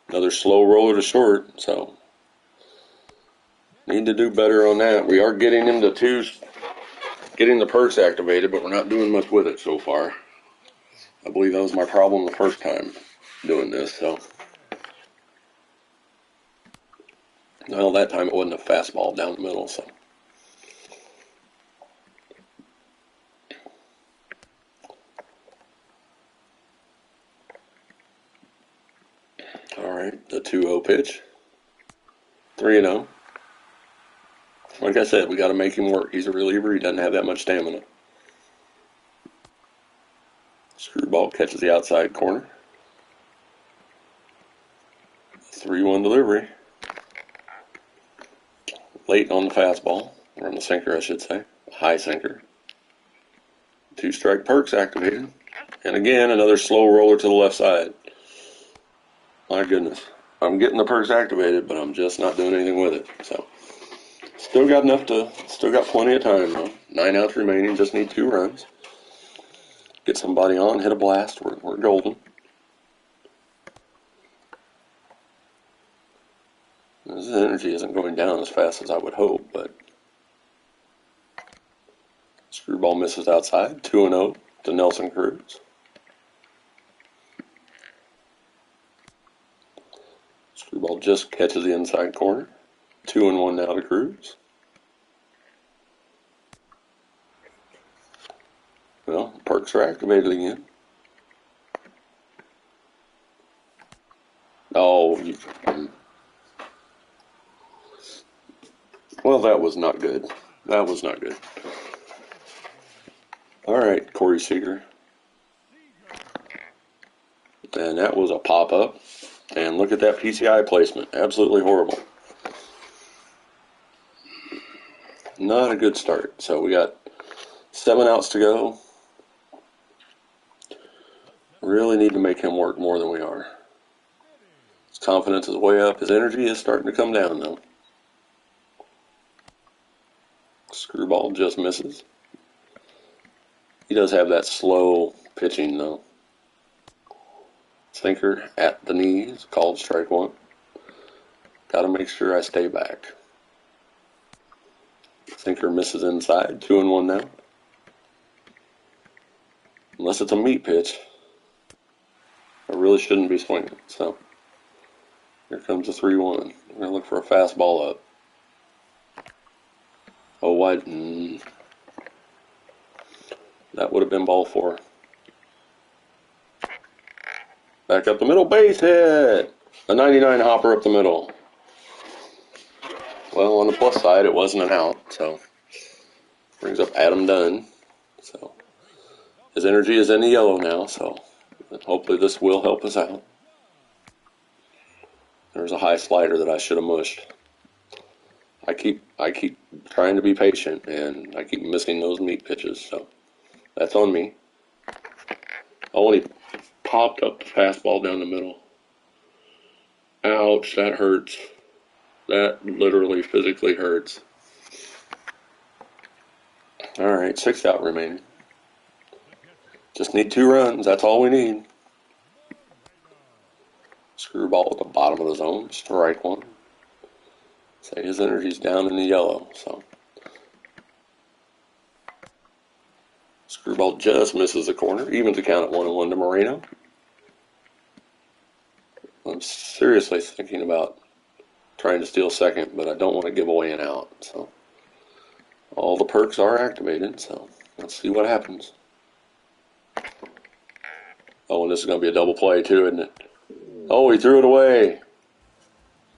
Another slow roller to short, so need to do better on that. We are getting him to 2, getting the perks activated, but we're not doing much with it so far. I believe that was my problem the first time doing this, so. Well, that time it wasn't a fastball down the middle, so. All right, the 2-0 pitch. 3-0. Like I said, we got to make him work. He's a reliever. He doesn't have that much stamina. Screwball catches the outside corner. 3-1 delivery. Late on the fastball, or on the sinker, I should say. High sinker. 2-strike perks activated. And again, another slow roller to the left side. My goodness. I'm getting the perks activated, but I'm just not doing anything with it. So, still got plenty of time though. 9 outs remaining, just need 2 runs. Get somebody on, hit a blast, we're golden. His energy isn't going down as fast as I would hope, but Screwball misses outside, 2-0 to Nelson Cruz. Screwball just catches the inside corner, 2-1 now to Cruz. Well, perks are activated again. Oh, well, that was not good. That was not good. All right, Corey Seager. And that was a pop-up. And look at that PCI placement. Absolutely horrible. Not a good start. So we got 7 outs to go. Really need to make him work more than we are. His confidence is way up. His energy is starting to come down, though. Screwball just misses. He does have that slow pitching, though. Sinker at the knees, called strike 1. Got to make sure I stay back. Sinker misses inside, 2-1 now. Unless it's a meat pitch, I really shouldn't be swinging. So here comes a 3-1. We're going to look for a fastball up. Oh, wide. That would have been ball 4. Back up the middle, base hit! A 99 hopper up the middle. Well, on the plus side, it wasn't an out, so brings up Adam Dunn. So his energy is in the yellow now, so hopefully this will help us out. There's a high slider that I should have mushed. I keep trying to be patient, and I keep missing those meat pitches, so that's on me. Only popped up the fastball down the middle. Ouch, that hurts. That literally physically hurts. All right, 6 out remaining. Just need 2 runs. That's all we need. Screwball at the bottom of the zone. Strike 1. Say his energy's down in the yellow, so. Screwball just misses the corner. Evens the count at 1-1 to Moreno. I'm seriously thinking about trying to steal second, but I don't want to give away an out. So all the perks are activated, so let's see what happens. Oh, and this is going to be a double play too, isn't it? Oh, he threw it away.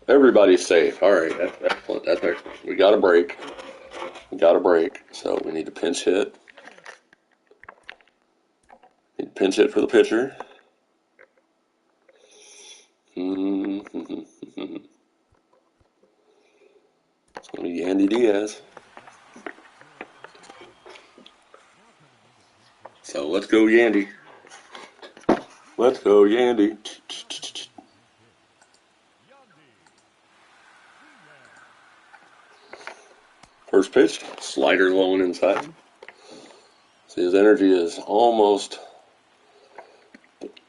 Everybody's safe. All right, that's excellent. That's excellent. We got a break. So we need to pinch hit. Need to pinch hit for the pitcher. It's going to be Yandy Diaz. So let's go, Yandy. Let's go, Yandy. First pitch, slider low and inside. See, his energy is almost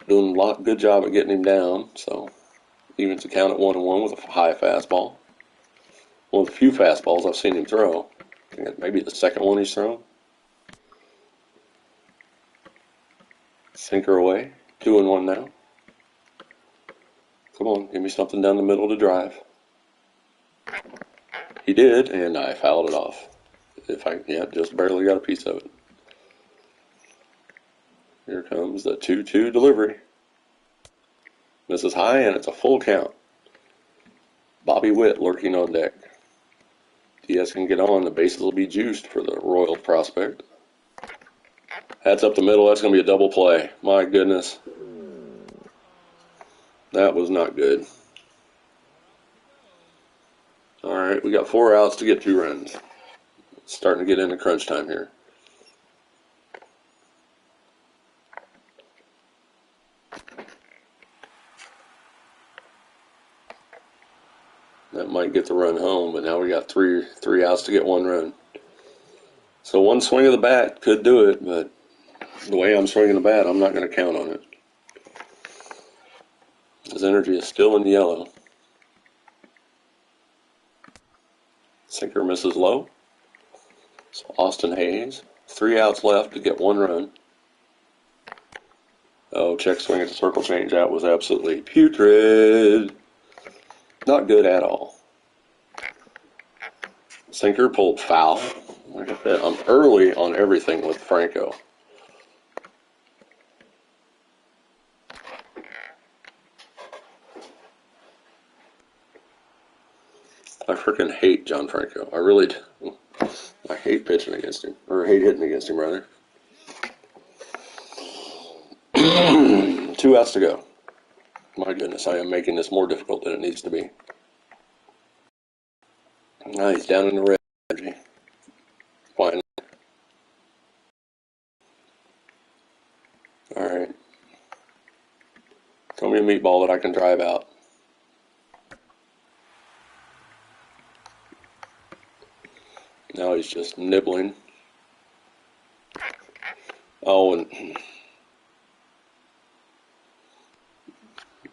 doing a good job at getting him down. So evens the count at 1-1 with a high fastball. One of the few fastballs I've seen him throw. I think maybe the second one he's thrown. Sinker away. 2-1 now. Come on, give me something down the middle to drive. He did, and I fouled it off. Just barely got a piece of it. Here comes the 2-2 delivery. Misses high, and it's a full count. Bobby Witt lurking on deck. Diaz can get on. The bases will be juiced for the Royal prospect. That's up the middle. That's going to be a double play. My goodness. That was not good. All right, we got 4 outs to get 2 runs. Starting to get into crunch time here. That might get the run home, but now we got three outs to get 1 run. So one swing of the bat could do it, but the way I'm swinging the bat, I'm not going to count on it. His energy is still in yellow. Sinker misses low. So Austin Hayes, 3 outs left to get 1 run. Oh, check swing at the circle change. That was absolutely putrid. Not good at all. Sinker pulled foul. Like I said, I'm early on everything with Franco. I freaking hate John Franco. I really do. I hate pitching against him. Or hate hitting against him, rather. 2 outs to go. My goodness, I am making this more difficult than it needs to be. Now he's down in the red energy. Finally. Alright. Throw me a meatball that I can drive out. Now he's just nibbling. Oh, and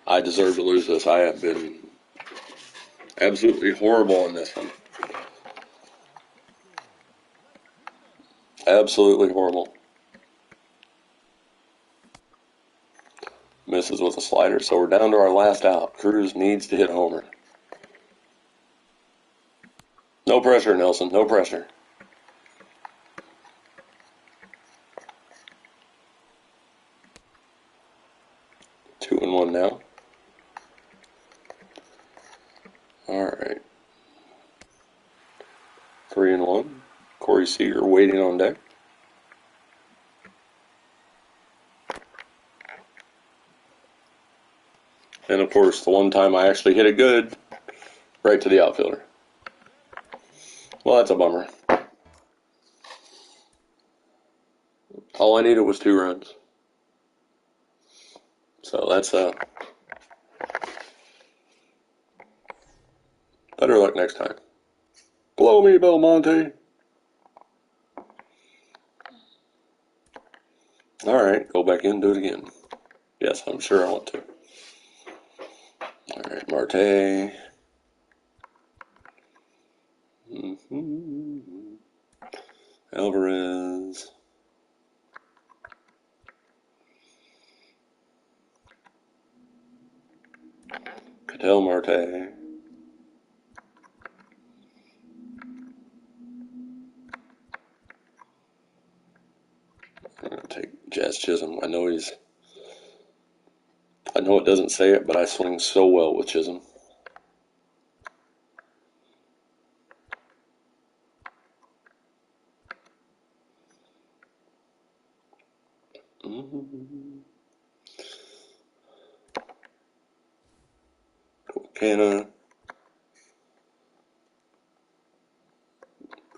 I deserve to lose this. I have been absolutely horrible in this one. Absolutely horrible. Misses with a slider, so we're down to our last out. Cruz needs to hit a homer. No pressure, Nelson. No pressure. Two and one now. All right. 3-1. Corey Seager waiting on deck. And of course, the one time I actually hit it good, right to the outfielder. Well, that's a bummer. All I needed was 2 runs. So that's better luck next time. Blow me, Belmonte. All right, go back in, do it again. Yes, I'm sure I want to. All right, Marte. Alvarez. Ketel Marte. I'm going to take Jazz Chisholm. I know it doesn't say it, but I swing so well with Chisholm. Canna.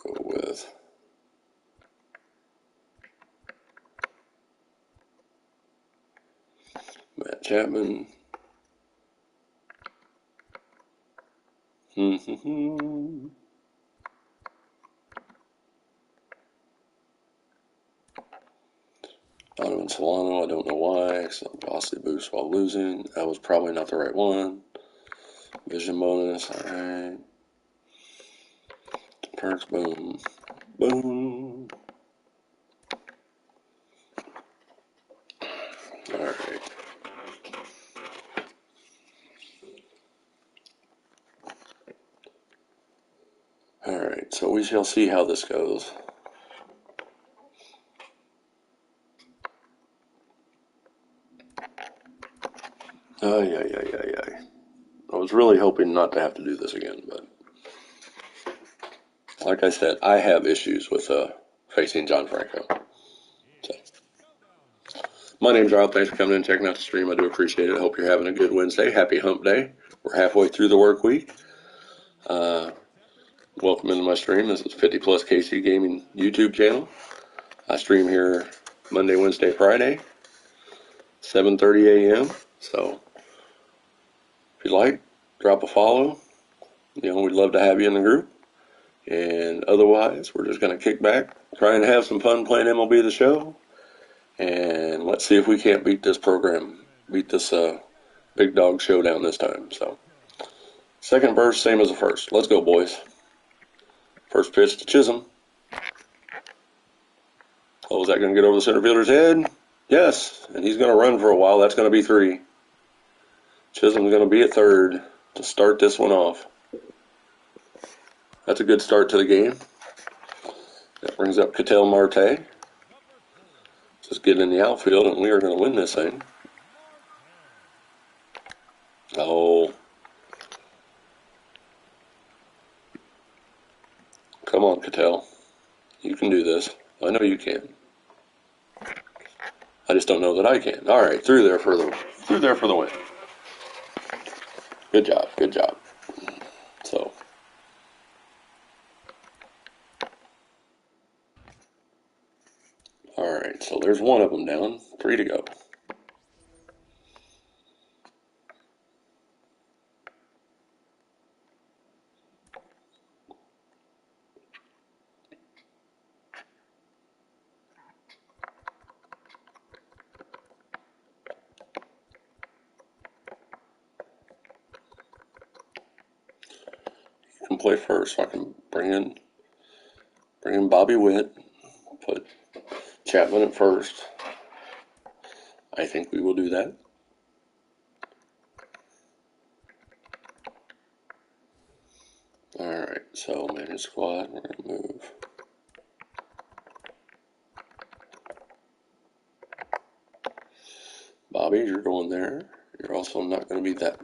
Go with Matt Chapman. Donovan Solano, I don't know why, so costly boost while losing. That was probably not the right one. Vision bonus, alright. Perks, boom. Boom. Alright. Alright, so we shall see how this goes. I was really hoping not to have to do this again, but like I said, I have issues with facing John Franco. So, my name's Rob. Thanks for coming in and checking out the stream. I do appreciate it. I hope you're having a good Wednesday. Happy hump day. We're halfway through the work week. Welcome into my stream. This is 50 Plus KC Gaming YouTube channel. I stream here Monday, Wednesday, Friday, 7:30 a.m. So if you like, drop a follow. We'd love to have you in the group. And otherwise, we're just going to kick back, try and have some fun playing MLB The Show. And let's see if we can't beat this program, beat this big dog showdown this time. So, second verse, same as the first. Let's go, boys. First pitch to Chisholm. Oh, is that going to get over the center fielder's head? Yes, and he's going to run for a while. That's going to be 3. Chisholm's going to be at third to start this one off. That's a good start to the game. That brings up Ketel Marte. Just get in the outfield, and we are going to win this thing. Oh. Come on, Ketel. You can do this. I know you can. I just don't know that I can. All right, through there for the win. Good job, good job. So, all right, so there's one of them down. 3 to go. You can play first, so I can bring in Bobby Witt, put Chapman at first. I think we will do that. All right, so manage squad, we're going to move. Bobby, you're going there. You're also not going to be that.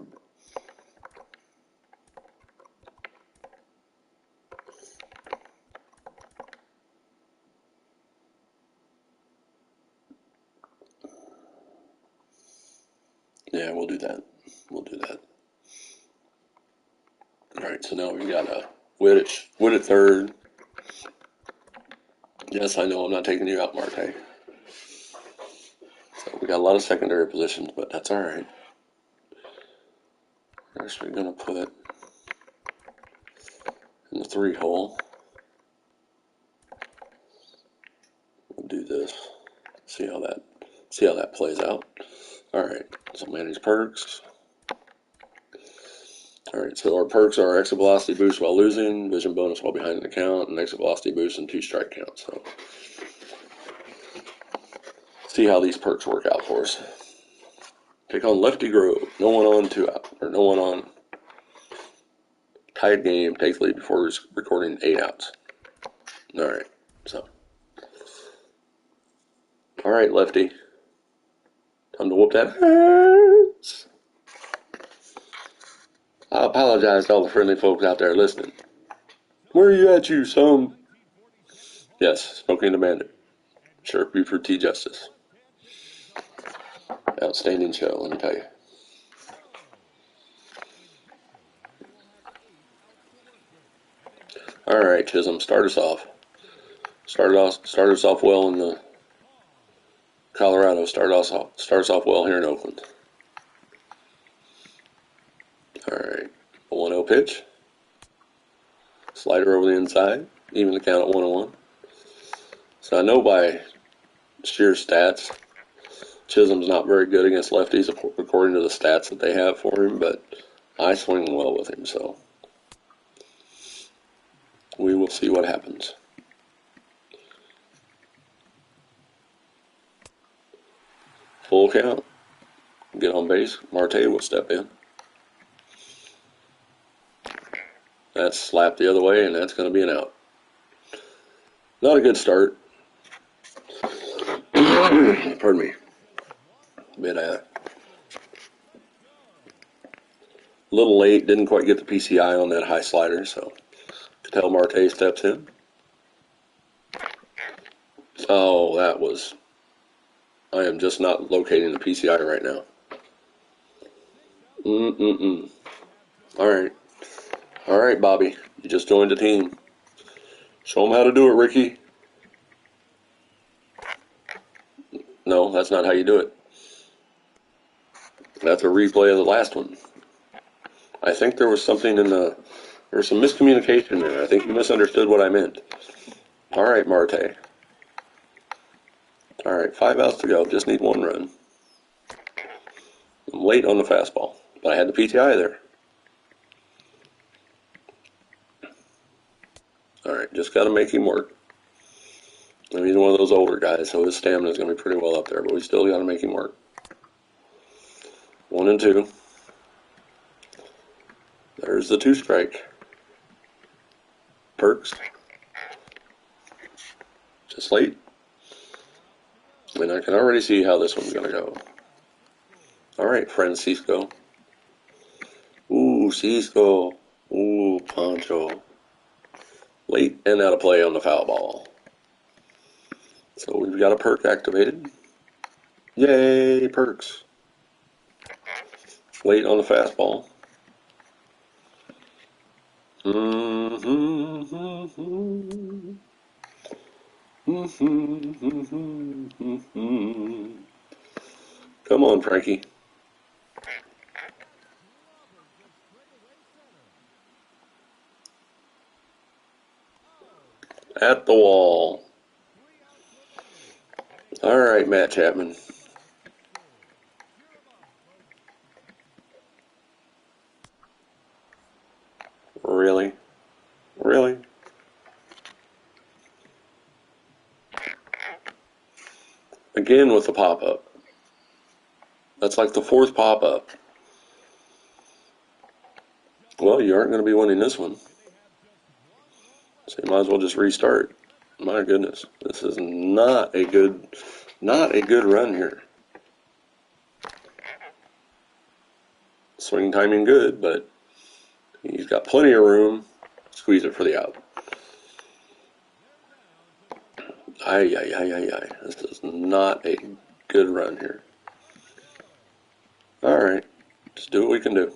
Yeah, we'll do that. We'll do that. All right, so now we got a Witt at third. Yes, I know I'm not taking you out, Marte. So we got a lot of secondary positions, but that's all right. First, we're gonna put in the 3 hole. We'll do this. See how that plays out. All right. So manage perks. All right. So our perks are exit velocity boost while losing, vision bonus while behind the count, and exit velocity boost and 2 strike counts. So see how these perks work out for us. Take on Lefty Grove. No one on 2 out, or no one on. Tied game. Takes lead before recording 8 outs. All right. So. All right, Lefty. Time to whoop that ass. I apologize to all the friendly folks out there listening. Where are you at, you son? Yes, Smoking the Bandit. Sheriff Buford T. Justice. Outstanding show, let me tell you. All right, Chisholm, start us off. Start us off well in the Colorado. Start us off well here in Oakland. All right, a 1-0 pitch. Slider over the inside. Even the count at 1-1. So I know by sheer stats, Chisholm's not very good against lefties according to the stats that they have for him, but I swing well with him, so we will see what happens. Full count. Get on base. Marte will step in. That's slapped the other way, and that's going to be an out. Not a good start. Pardon me. Bit a little late. Didn't quite get the PCI on that high slider, so Tell Marte steps in. Oh, that was... I am just not locating the PCI right now. All right. All right, Bobby. You just joined the team. Show them how to do it, Ricky. No, that's not how you do it. That's a replay of the last one. I think there was something in the... There was some miscommunication there. I think you misunderstood what I meant. All right, Marte. All right, 5 outs to go. Just need 1 run. I'm late on the fastball, but I had the PTI there. All right, just got to make him work. I mean, he's one of those older guys, so his stamina is going to be pretty well up there, but we still got to make him work. 1 and 2. There's the 2 strike. Perks. Just late. And I can already see how this one's going to go. All right, Francisco. Ooh, Cisco. Ooh, Pancho. Late and out of play on the foul ball. So we've got a perk activated. Yay, perks. Late on the fastball. Come on, Frankie. At the wall. All right, Matt Chapman. Really? Really? Again with the pop-up. That's like the 4th pop-up. Well, you aren't going to be winning this one. So you might as well just restart. My goodness. This is not a good run here. Swing timing good, but he's got plenty of room. Squeeze it for the out. Ay. This is not a good run here. All right. Just do what we can do.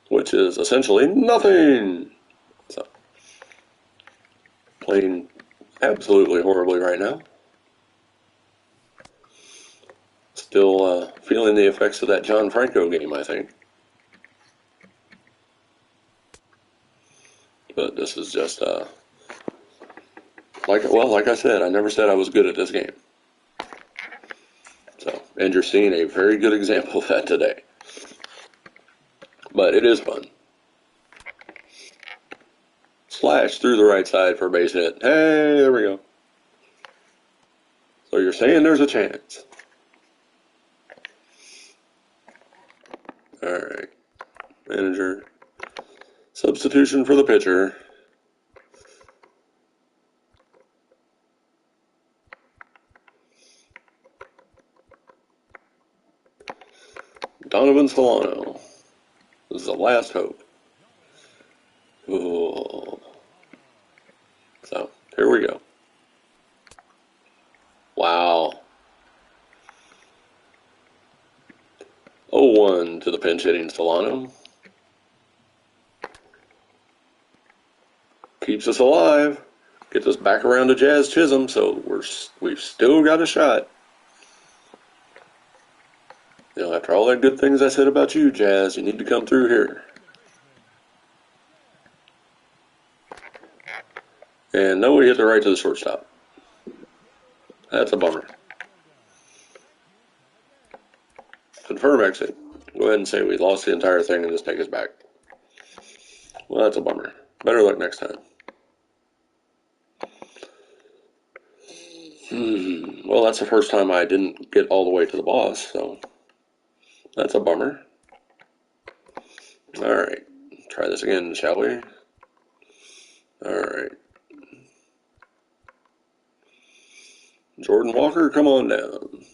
Which is essentially nothing. So, playing absolutely horribly right now. Still feeling the effects of that John Franco game, I think. But this is just, like I said, I never said I was good at this game. So, and you're seeing a very good example of that today. But it is fun. Slash through the right side for a base hit. Hey, there we go. So you're saying there's a chance. All right. Manager. Substitution for the pitcher. Donovan Solano. This is the last hope. Ooh. So, here we go. Wow. 0-1 to the pinch hitting Solano. Keeps us alive. Gets us back around to Jazz Chisholm, so we've still got a shot. You know, after all that good things I said about you, Jazz, you need to come through here. And no, we hit the right to the shortstop. That's a bummer. Confirm exit. Go ahead and say we lost the entire thing and just take us back. Well, that's a bummer. Better luck next time. Well, that's the first time I didn't get all the way to the boss, so that's a bummer. All right. Try this again, shall we? All right. Jordan Walker, come on down.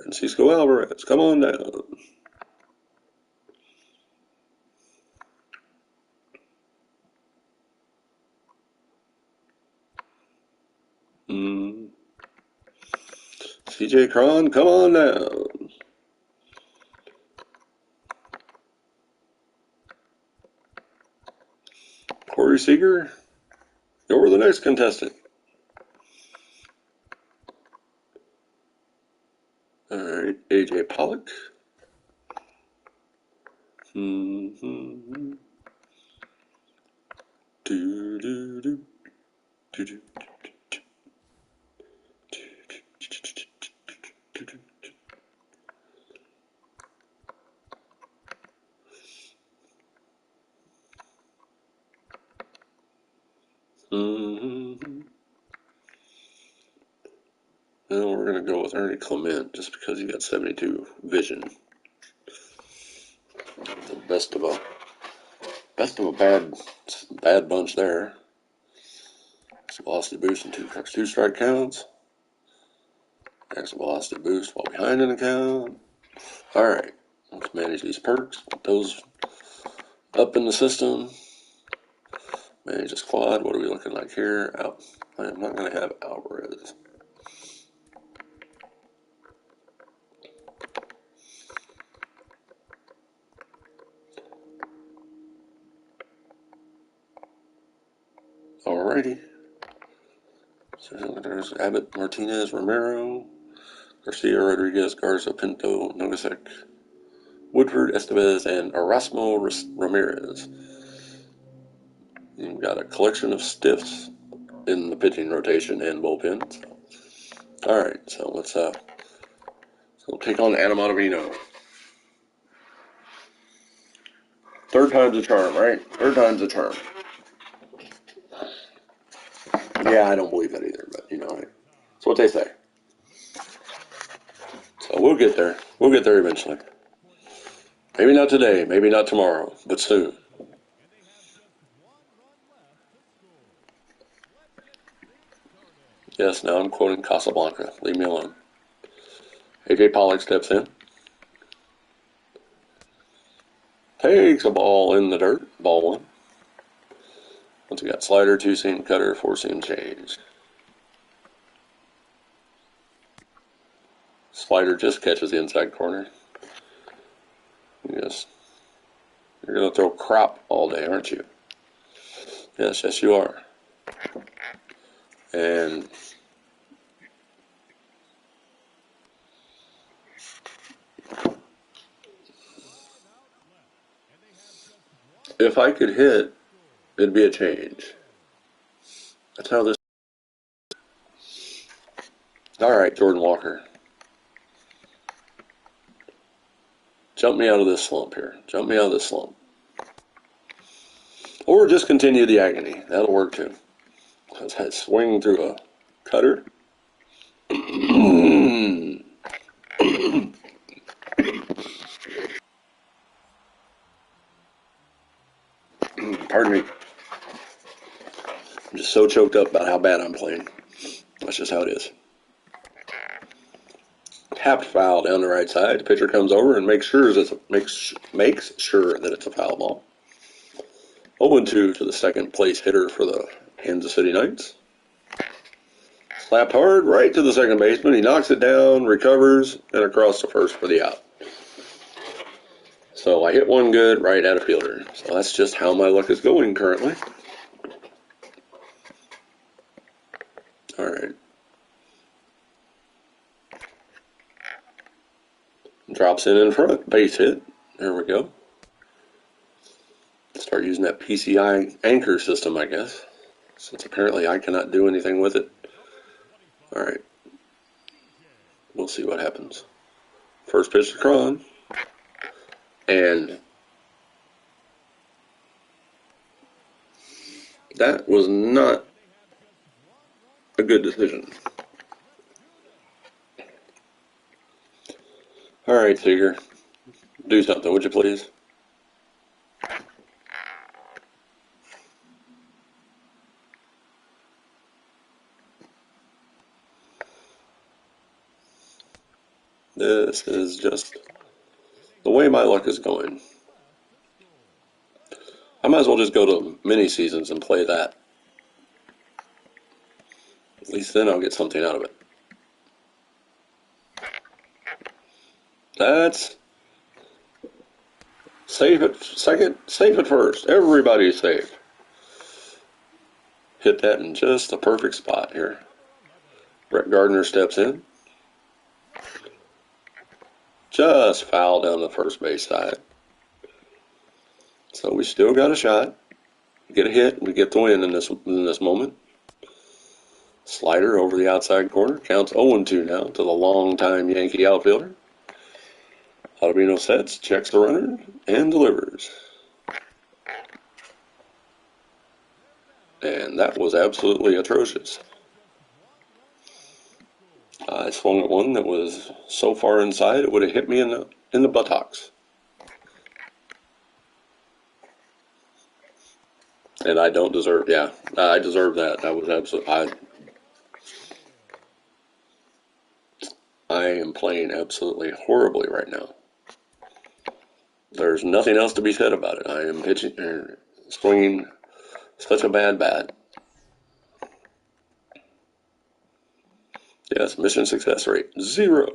Francisco Alvarez, come on down. CJ Cron, come on down. Corey Seager, you're the next contestant. All right, AJ Pollock. Well, we're going to go with Ernie Clement just because he got 72 vision. The best of a bad bunch there. Velocity boost and two strike counts. Next velocity boost while behind an account. All right, let's manage these perks. Put those up in the system. Manage the squad. What are we looking like here? I am not going to have Alvarez. Alrighty. So there's Abbott, Martinez, Romero, Garcia, Rodriguez, Garza, Pinto, Novacek, Woodford, Estevez, and Erasmo Ramirez. You've got a collection of stiffs in the pitching rotation and bullpen. So. All right, so let's take on Adam Ottavino. Third time's a charm, right? Third time's a charm. Yeah, I don't believe that either, but it's what they say. So we'll get there. We'll get there eventually. Maybe not today, maybe not tomorrow, but soon. Yes, now I'm quoting Casablanca. Leave me alone. AJ Pollock steps in. Takes a ball in the dirt. Ball one. Once we got slider, two-seam cutter, four-seam change. Slider just catches the inside corner. Yes. You're going to throw crop all day, aren't you? Yes, yes you are. And if I could hit, it'd be a change. That's how this... All right, Jordan Walker. Jump me out of this slump here. Jump me out of this slump. Or just continue the agony. That'll work too. Let's head swing through a cutter. Pardon me. I'm just so choked up about how bad I'm playing. That's just how it is. Tapped foul down the right side. The pitcher comes over and makes sure that it's a foul ball. 0-2 to the second place hitter for the Kansas City Knights. Slapped hard right to the second baseman. He knocks it down, recovers, and across the first for the out. So I hit one good right at a fielder. So that's just how my luck is going currently. All right. Drops in front. Base hit. There we go. Start using that PCI anchor system, I guess, since apparently I cannot do anything with it. All right. We'll see what happens. First pitch to Cron. And that was not a good decision. All right, Seager. Do something, would you please? This is just the way my luck is going. I might as well just go to mini seasons and play that. At least then I'll get something out of it. That's safe at second, safe at first. Everybody's safe. Hit that in just the perfect spot here. Brett Gardner steps in. Just foul down the first base side. So we still got a shot. Get a hit. We get the win in this moment. Slider over the outside corner. Counts 0-2 now to the longtime Yankee outfielder. Ottavino sets, checks the runner, and delivers. And that was absolutely atrocious. I swung at one that was so far inside it would have hit me in the buttocks. And I don't deserve, I deserve that. That was absolutely, I am playing absolutely horribly right now. There's nothing else to be said about it. I am swinging such a bad bat. Yes, mission success rate 0.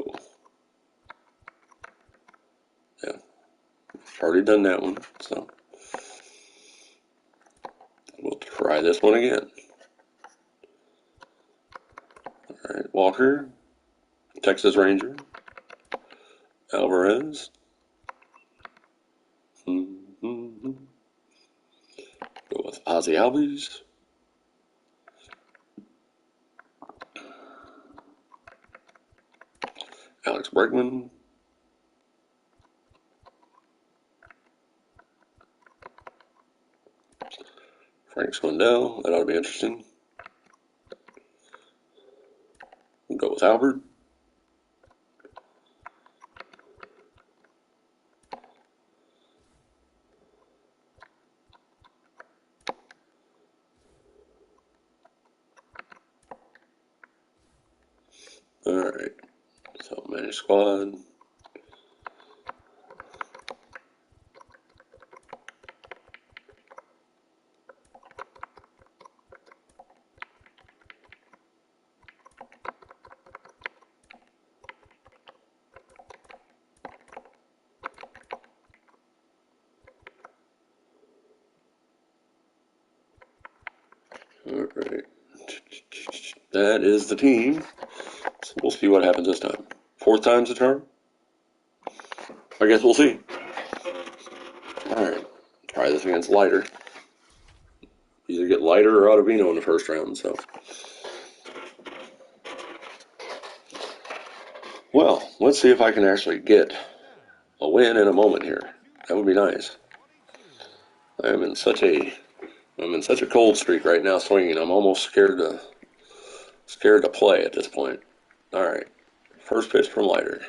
Yeah, already done that one, so we'll try this one again. All right, Walker, Texas Ranger, Alvarez. Go with Ozzie Albies. Alex Bregman. Frank Swindell. That ought to be interesting. We'll go with Albert. All right. So manage squad. All right. That is the team. So we'll see what happens this time. 4th time's the charm? I guess we'll see. All right. Try this against Leiter. Either get Leiter or Ottavino in the first round, so. Well, let's see if I can actually get a win in a moment here. That would be nice. I'm in such a cold streak right now swinging. I'm almost scared to play at this point. All right. First pitch from Leiter.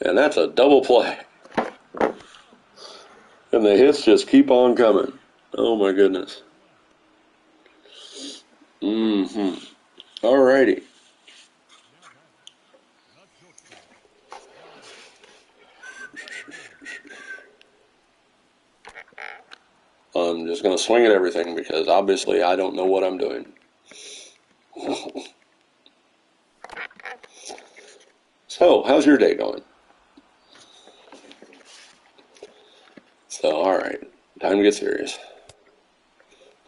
And that's a double play. And the hits just keep on coming. Oh my goodness. All righty. I'm just going to swing at everything because obviously I don't know what I'm doing. So, how's your day going? So, all right. Time to get serious.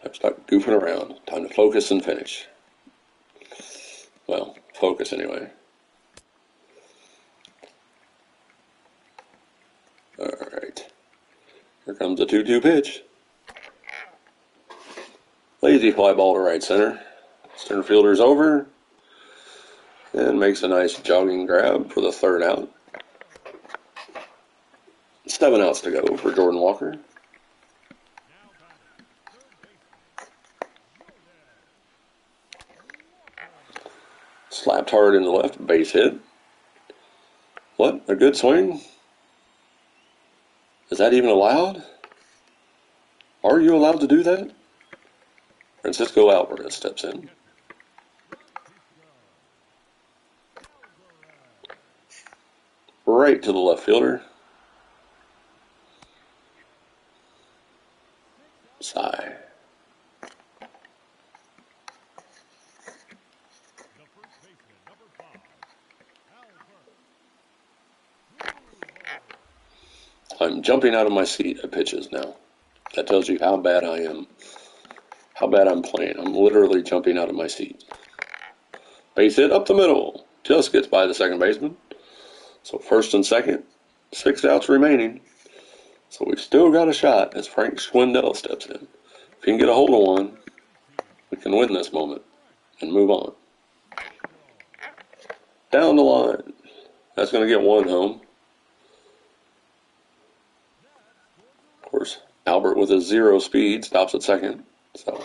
Time to stop goofing around. Time to focus and finish. Well, focus anyway. All right. Here comes a 2-2 pitch. Lazy fly ball to right center. Center fielder's over and makes a nice jogging grab for the 3rd out. 7 outs to go for Jordan Walker. Slapped hard in the left, base hit. What? A good swing? Is that even allowed? Are you allowed to do that? Francisco Alvarez steps in. right to the left fielder. Sigh. The first baseman, number 5, Albert. I'm jumping out of my seat at pitches now. That tells you how bad I am, how bad I'm playing. I'm literally jumping out of my seat. Base hit up the middle. Just gets by the second baseman. So first and second, 6 outs remaining. So we've still got a shot as Frank Schwindel steps in. If he can get a hold of one, we can win this moment and move on. Down the line. That's going to get one home. Of course, Albert with a 0 speed stops at second. So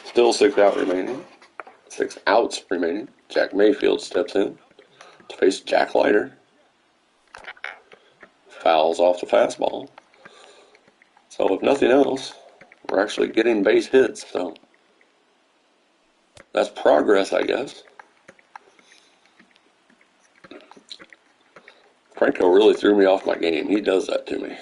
still 6 outs remaining. 6 outs remaining. Jack Mayfield steps in to face Jack Leiter. Fouls off the fastball. So if nothing else, we're actually getting base hits. So that's progress, I guess. Franco really threw me off my game. He does that to me.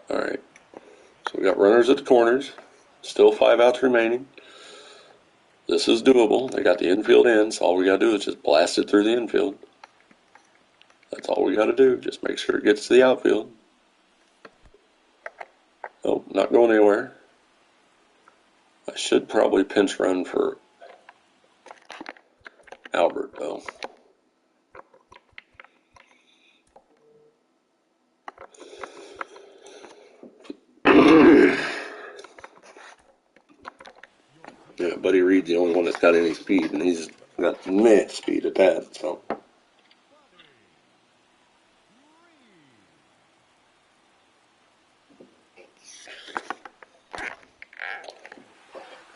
All right. So we got runners at the corners. Still 5 outs remaining. This is doable. They got the infield in, so all we got to do is just blast it through the infield. That's all we got to do. Just make sure it gets to the outfield. Oh, not going anywhere. I should probably pinch run for Albert, though. Yeah, Buddy Reed's the only one that's got any speed, and he's got meh speed at that, so.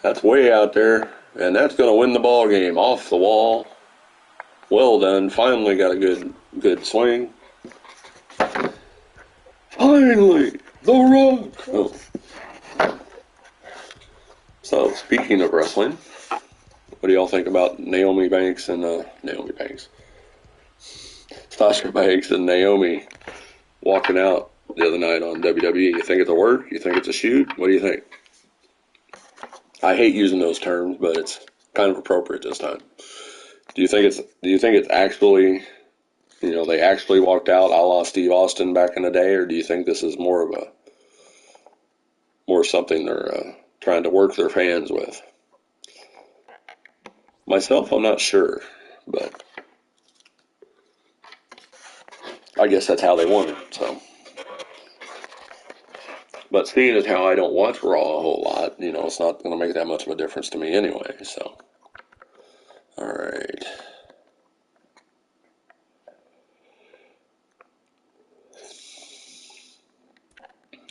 That's way out there, and that's going to win the ball game. Off the wall. Well done. Finally got a good swing. Finally, The Rock. Oh. So, speaking of wrestling, what do y'all think about Naomi Banks and Sasha Banks and Naomi walking out the other night on WWE? You think it's a work? You think it's a shoot? What do you think? I hate using those terms, but it's kind of appropriate this time. Do you think it's actually, they actually walked out a la Steve Austin back in the day, or do you think this is more something they're trying to work their fans with? Myself, I'm not sure, but I guess that's how they want it, so. But seeing as how I don't watch Raw a whole lot, it's not going to make that much of a difference to me anyway, so. All right.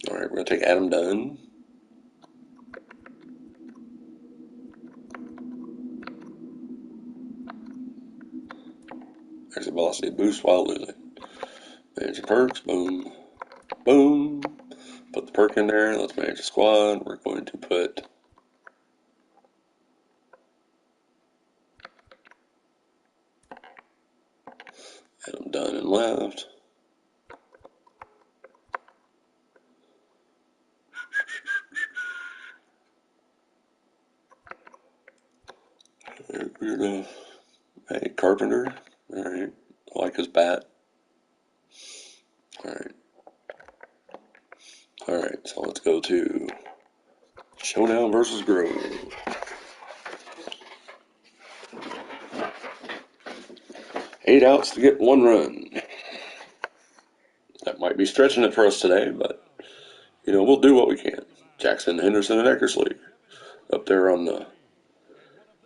All right, we're going to take Adam Dunn. Exit velocity boost while losing. Manage the perks. Boom. Boom. Put the perk in there. Let's manage the squad. We're going to put Adam Dunn in left. We're going to hey, Carpenter. All right. I like his bat. All right. All right. So let's go to Showdown versus Grove. Eight outs to get 1 run. That might be stretching it for us today, but, we'll do what we can. Jackson, Henderson, and Eckersley up there on the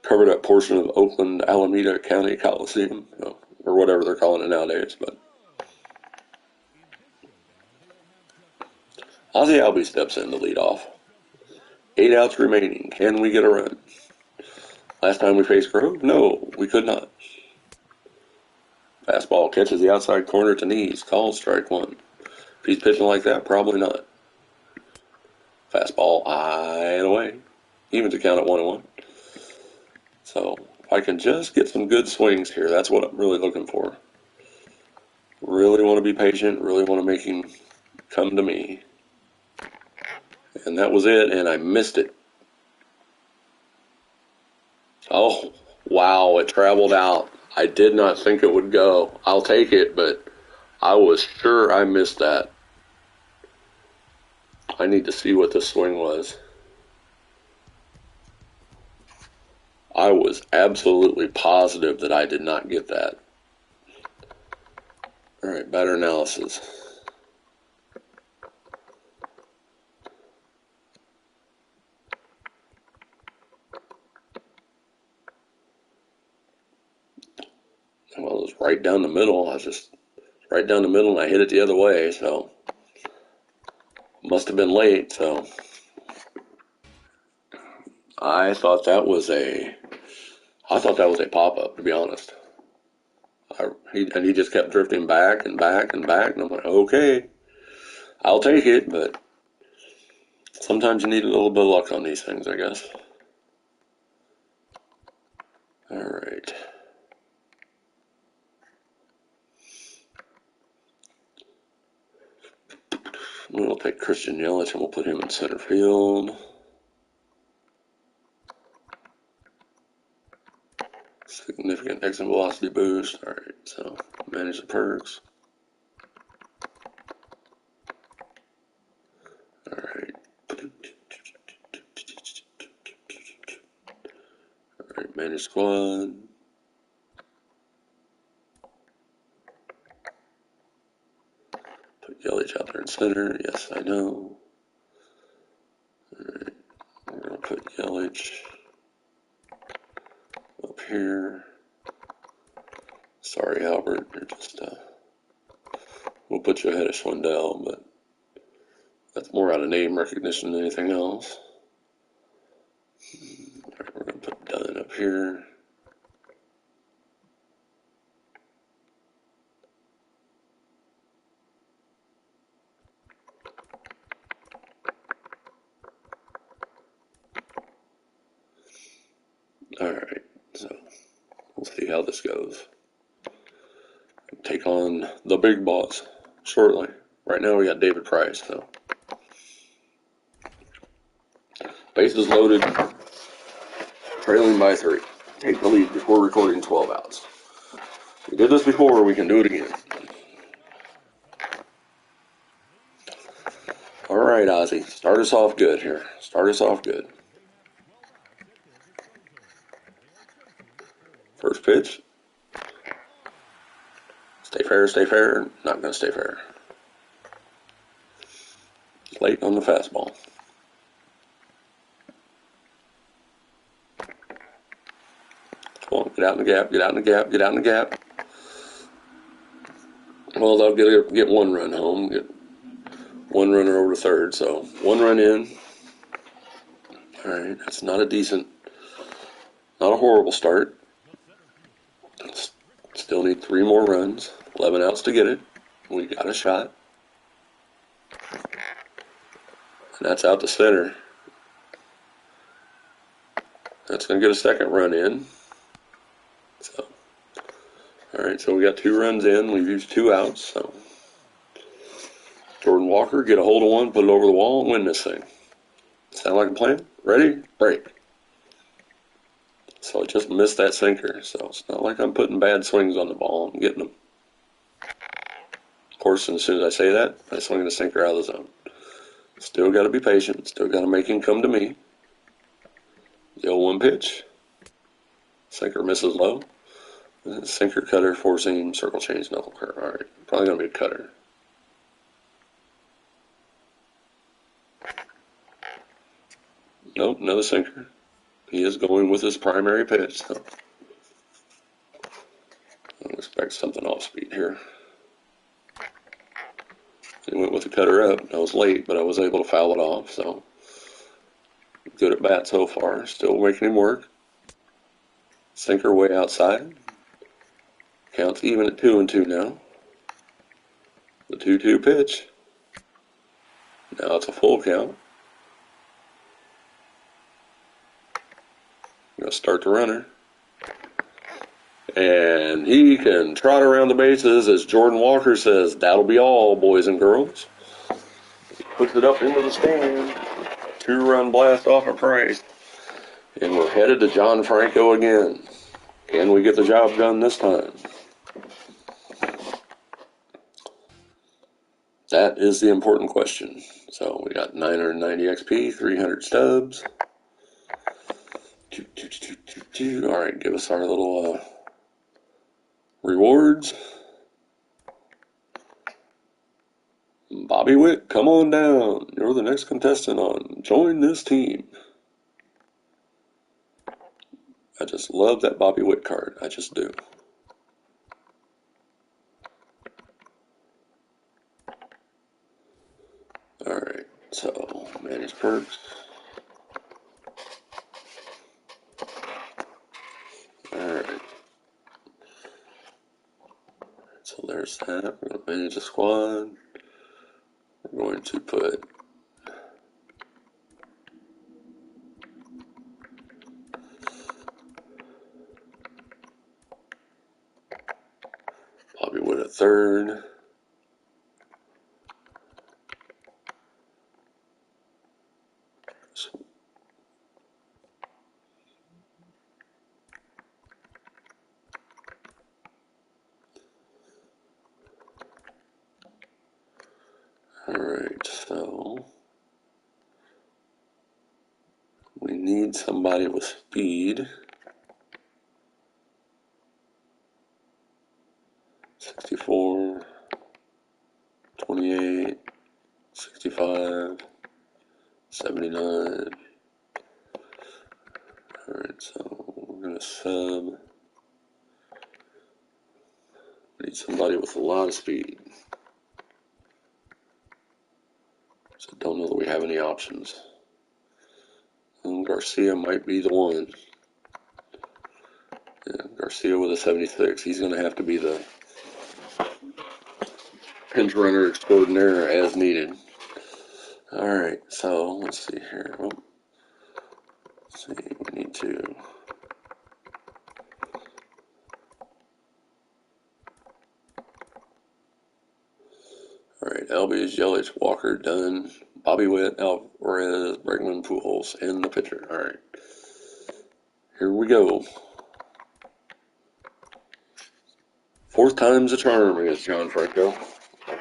covered up portion of Oakland Alameda County Coliseum, or whatever they're calling it nowadays. But Ozzy Albies steps in to lead off. 8 outs remaining. Can we get a run? Last time we faced Grove? No, we could not. Fastball catches the outside corner to knees. Called strike 1. If he's pitching like that, probably not. Fastball high and away. Even to count at 1-1. So if I can just get some good swings here, that's what I'm really looking for. Really want to be patient, really want to make him come to me. And that was it, and I missed it. Oh, wow, it traveled out. I did not think it would go. I'll take it, but I was sure I missed that. I need to see what the swing was. I was absolutely positive that I did not get that. All right, batter analysis. Well, it was right down the middle. I was just right down the middle, and I hit it the other way, so must have been late. So I thought that was a pop-up, to be honest. He just kept drifting back and back and back, and I'm like, okay, I'll take it, but sometimes you need a little bit of luck on these things, I guess. All right. We'll take Christian Yelich and we'll put him in center field. Significant exit velocity boost. All right, so manage the perks. All right. All right, manage squad. Put Yelich out there in center. Yes, I know. All right, we're gonna put Yelich up here. Sorry, Albert, you're just we'll put you ahead of Schwindel, but that's more out of name recognition than anything else. All right, we're gonna put Dunn up here. All right, so we'll see how this goes. Take on the big boss shortly. Right now we got David Price, so bases loaded, trailing by 3. Take the lead before recording 12 outs. We did this before, we can do it again. All right, Ozzy, start us off good here. Start us off good. First pitch. Stay fair, stay fair. Not going to stay fair. Late on the fastball. Come on, get out in the gap, get out in the gap, get out in the gap. Well, they'll get one run home, get one runner over to third, so 1 run in. All right, that's not a horrible start. Still need 3 more runs, 11 outs to get it. We got a shot. And that's out to center. That's going to get a second run in. So, all right, so we got 2 runs in. We've used 2 outs. So, Jordan Walker, get a hold of one, put it over the wall, and win this thing. Sound like a plan? Ready? Break. So I just missed that sinker. So it's not like I'm putting bad swings on the ball. I'm getting them. Of course, as soon as I say that, I swing the sinker out of the zone. Still got to be patient. Still got to make him come to me. The 0-1 pitch. Sinker misses low. Sinker, cutter, 4-seam, circle change, knuckle curve. All right, probably going to be a cutter. Nope, another sinker. He is going with his primary pitch, so I expect something off speed here. He went with the cutter up. I was late, but I was able to foul it off, so good at bat so far. Still making him work. Sinker way outside. Counts even at 2-2 now. The 2-2 pitch. Now it's a full count. Going to start the runner. And he can trot around the bases, as Jordan Walker says, that'll be all, boys and girls. He puts it up into the stand. 2-run blast off of Price. And we're headed to John Franco again. Can we get the job done this time? That is the important question. So we got 990 XP, 300 stubs. All right, give us our little rewards. Bobby Witt, come on down. You're the next contestant on Join This Team. I just love that Bobby Witt card. I just do. All right, so manage perks. All right. So there's that. We're going to manage a squad. We're going to put Bobby Witt at third. All right, so we need somebody with speed. 64, 28, 65, 79. All right, so we're going to sub. We need somebody with a lot of speed. So don't know that we have any options. And Garcia might be the one. Yeah, Garcia with a 76. He's going to have to be the pinch runner extraordinaire as needed. All right, so let's see here. Oh, let's see, we need to. All right, Albies, Yelich, Walker, Dunn, Bobby Witt, Alvarez, Bregman, Pujols, and the pitcher. All right, here we go. Fourth time's a charm against John Franco.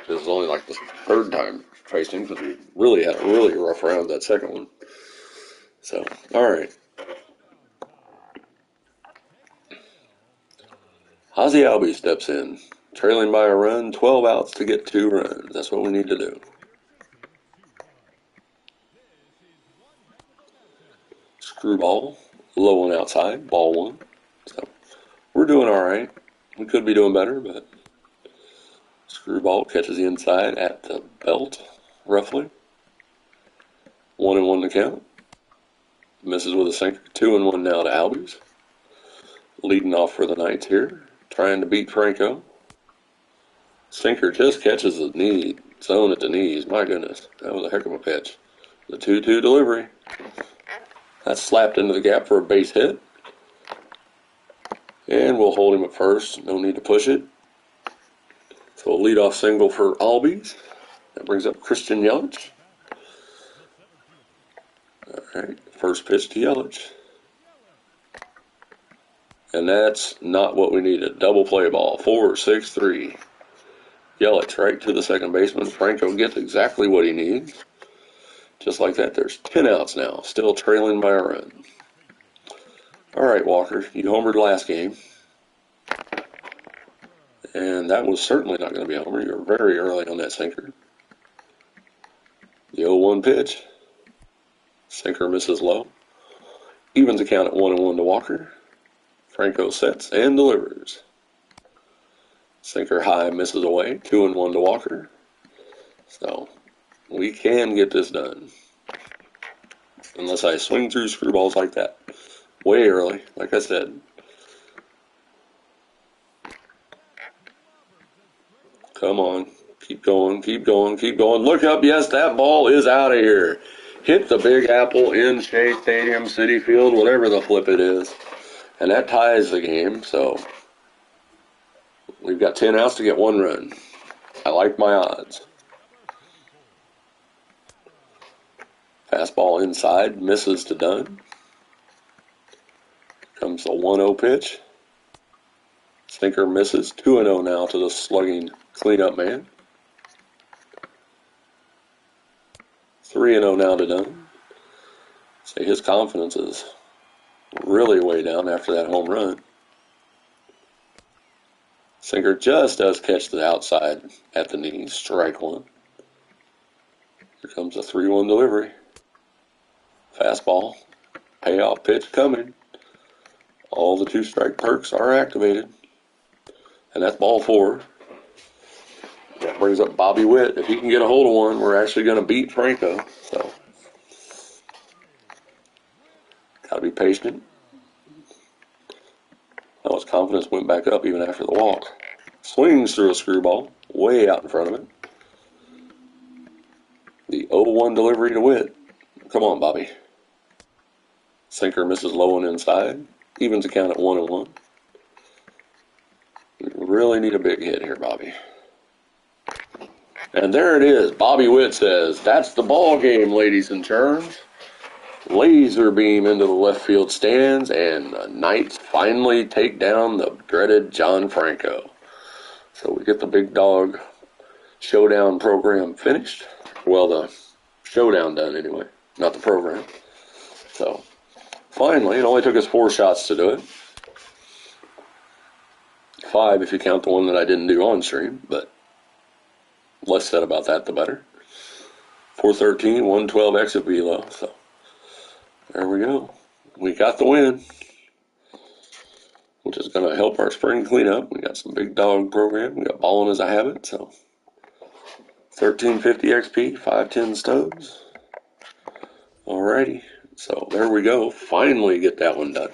This is only like the third time facing because we really had a really rough round that second one. So, all right. Ozzie Albies steps in, trailing by a run, 12 outs to get 2 runs. That's what we need to do. Screwball, low and outside, ball 1. So we're doing all right. We could be doing better, but Screwball catches the inside at the belt, roughly. 1-1 to count. Misses with a sinker. 2-1 now to Albies. Leading off for the Knights here, trying to beat Franco. Sinker just catches the knee, zone at the knees. My goodness, that was a heck of a pitch. The 2-2 delivery. That's slapped into the gap for a base hit. And we'll hold him at first. No need to push it. So a leadoff single for Albies. That brings up Christian Yelich. All right, first pitch to Yelich. And that's not what we needed. Double play ball, 4-6-3. Yelich right to the second baseman. Franco gets exactly what he needs. Just like that, there's 10 outs now, still trailing by a run. All right, Walker, you homered last game. And that was certainly not going to be a homer. You were very early on that sinker. The 0-1 pitch. Sinker misses low. Evens the count at 1-1 to Walker. Franco sets and delivers. Sinker high misses away. 2-1 to Walker. So we can get this done. Unless I swing through screwballs like that. Way early, like I said. Come on. Keep going, keep going, keep going. Look up. Yes, that ball is out of here. hit the Big Apple in Shea Stadium, City Field, whatever the flip it is. And that ties the game, so we've got 10 outs to get 1 run. I like my odds. Fastball inside, misses to Dunn. Comes the 1-0 pitch. Sinker misses. 2-0 now to the slugging cleanup man. 3-0 now to Dunn. Say his confidence is really way down after that home run. Sinker just does catch the outside at the knee. Strike 1. Here comes a 3-1 delivery. Fastball. Payoff pitch coming. All the 2-strike perks are activated. And that's ball 4. That brings up Bobby Witt. If he can get a hold of one, we're actually going to beat Franco. So, got to be patient. Now his confidence went back up even after the walk. Swings through a screwball, way out in front of it. The 0-1 delivery to Witt. Come on, Bobby. Sinker misses low and inside. Evens the count at 1-1. We really need a big hit here, Bobby. And there it is. Bobby Witt says, that's the ball game, ladies and germs. Laser beam into the left field stands, and the Knights finally take down the dreaded John Franco. So we get the big dog showdown program finished. Well, the showdown done anyway, not the program. So finally, it only took us 4 shots to do it. 5 if you count the one that I didn't do on stream, but less said about that, the better. 413, 112 exit velo. So there we go. We got the win, which is going to help our spring cleanup. We got some big dog program. We got balling as a habit. So 1350 XP, 510 stoves. Alrighty. So there we go. Finally get that one done.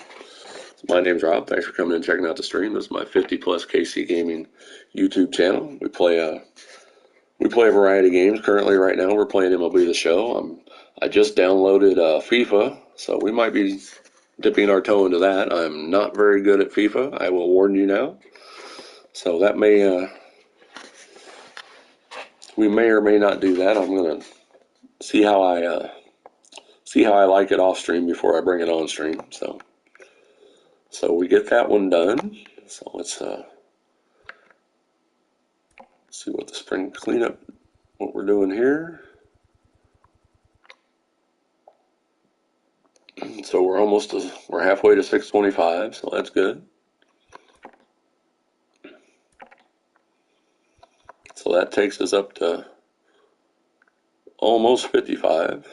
So my name's Rob. Thanks for coming and checking out the stream. This is my 50 plus KC Gaming YouTube channel. We play a variety of games. Currently, right now, we're playing MLB The Show. I just downloaded FIFA, so we might be dipping our toe into that. I'm not very good at FIFA. I will warn you now. So that we may or may not do that. I'm gonna see how I like it off stream before I bring it on stream. So we get that one done. So let's see what the spring cleanup, what we're doing here. So we're halfway to 625, so that's good. So that takes us up to almost 55.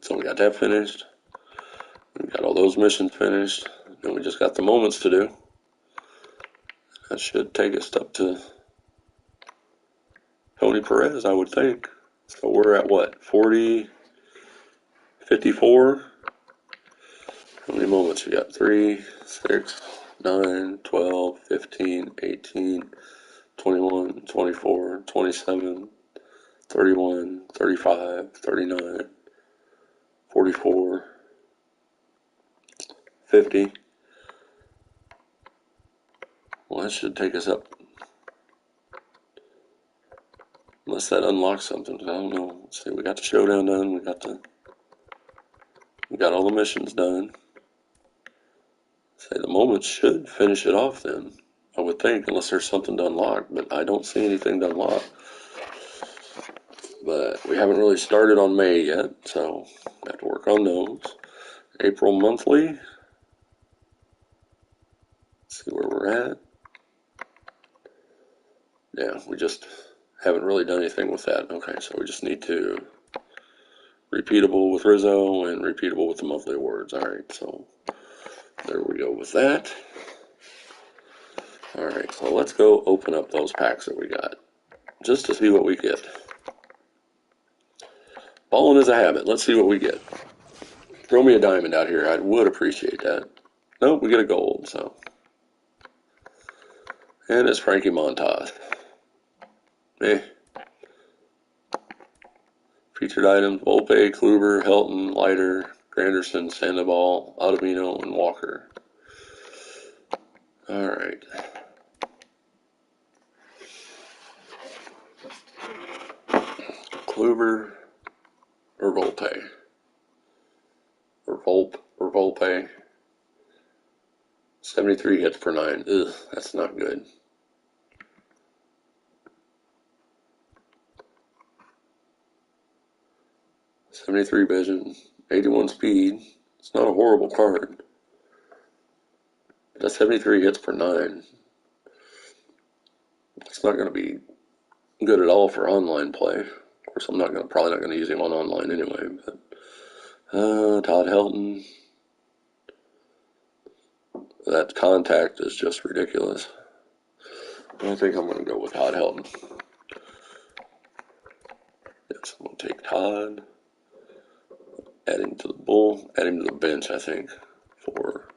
So we got that finished. We got all those missions finished. Then we just got the moments to do. That should take us up to Tony Perez, I would think. So we're at what? 40, 54? How many moments we got? 3, 6, 9, 12, 15, 18, 21, 24, 27, 31, 35, 39, 44, 50. Well, that should take us up. Unless that unlocks something. I don't know. Let's see, we got the showdown done. We got all the missions done. Say the moments should finish it off then, I would think, unless there's something to unlock, but I don't see anything to unlock. But we haven't really started on May yet, so I have to work on those. April monthly. Let's see where we're at. Yeah, we just haven't really done anything with that. Okay, so we just need to repeatable with Rizzo and repeatable with the monthly awards. All right, so there we go with that. All right, so let's go open up those packs that we got just to see what we get. Balling is a habit. Let's see what we get. Throw me a diamond out here. I would appreciate that. Nope, we get a gold, so. And it's Frankie Montas. Featured items: Volpe, Kluber, Helton, Leiter, Granderson, Sandoval, Ottavino, and Walker. All right. Kluber or Volpe? Or Volpe. 73 hits per 9. Ugh, that's not good. .73 vision, 81 speed. It's not a horrible card. But that's 73 hits per 9. It's not going to be good at all for online play. Of course, I'm probably not going to use him on online anyway. But Todd Helton. That contact is just ridiculous. I think I'm going to go with Todd Helton. Yes, I'm going to take Todd. Add him to the bench, I think, for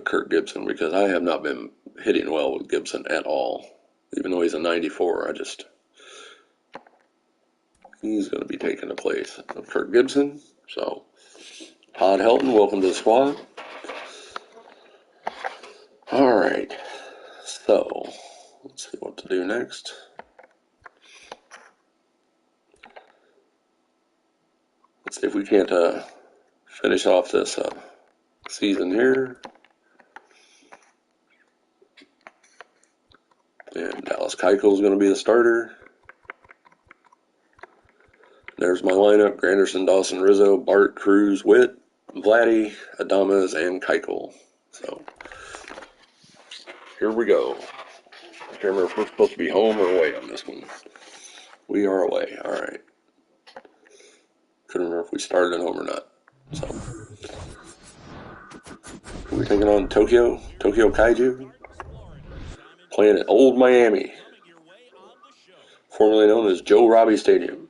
Kirk Gibson, because I have not been hitting well with Gibson at all. Even though he's a 94, he's going to be taking the place of Kirk Gibson. So, Todd Helton, welcome to the squad. All right, so let's see what to do next. Let's see if we can't finish off this season here. And Dallas Keuchel is going to be the starter. There's my lineup: Granderson, Dawson, Rizzo, Bart, Cruz, Witt, Vladdy, Adames, and Keuchel. So, here we go. I can't remember if we're supposed to be home or away on this one. We are away. All right. Couldn't remember if we started at home or not. So, we're taking on Tokyo Kaiju, playing at Old Miami, formerly known as Joe Robbie Stadium.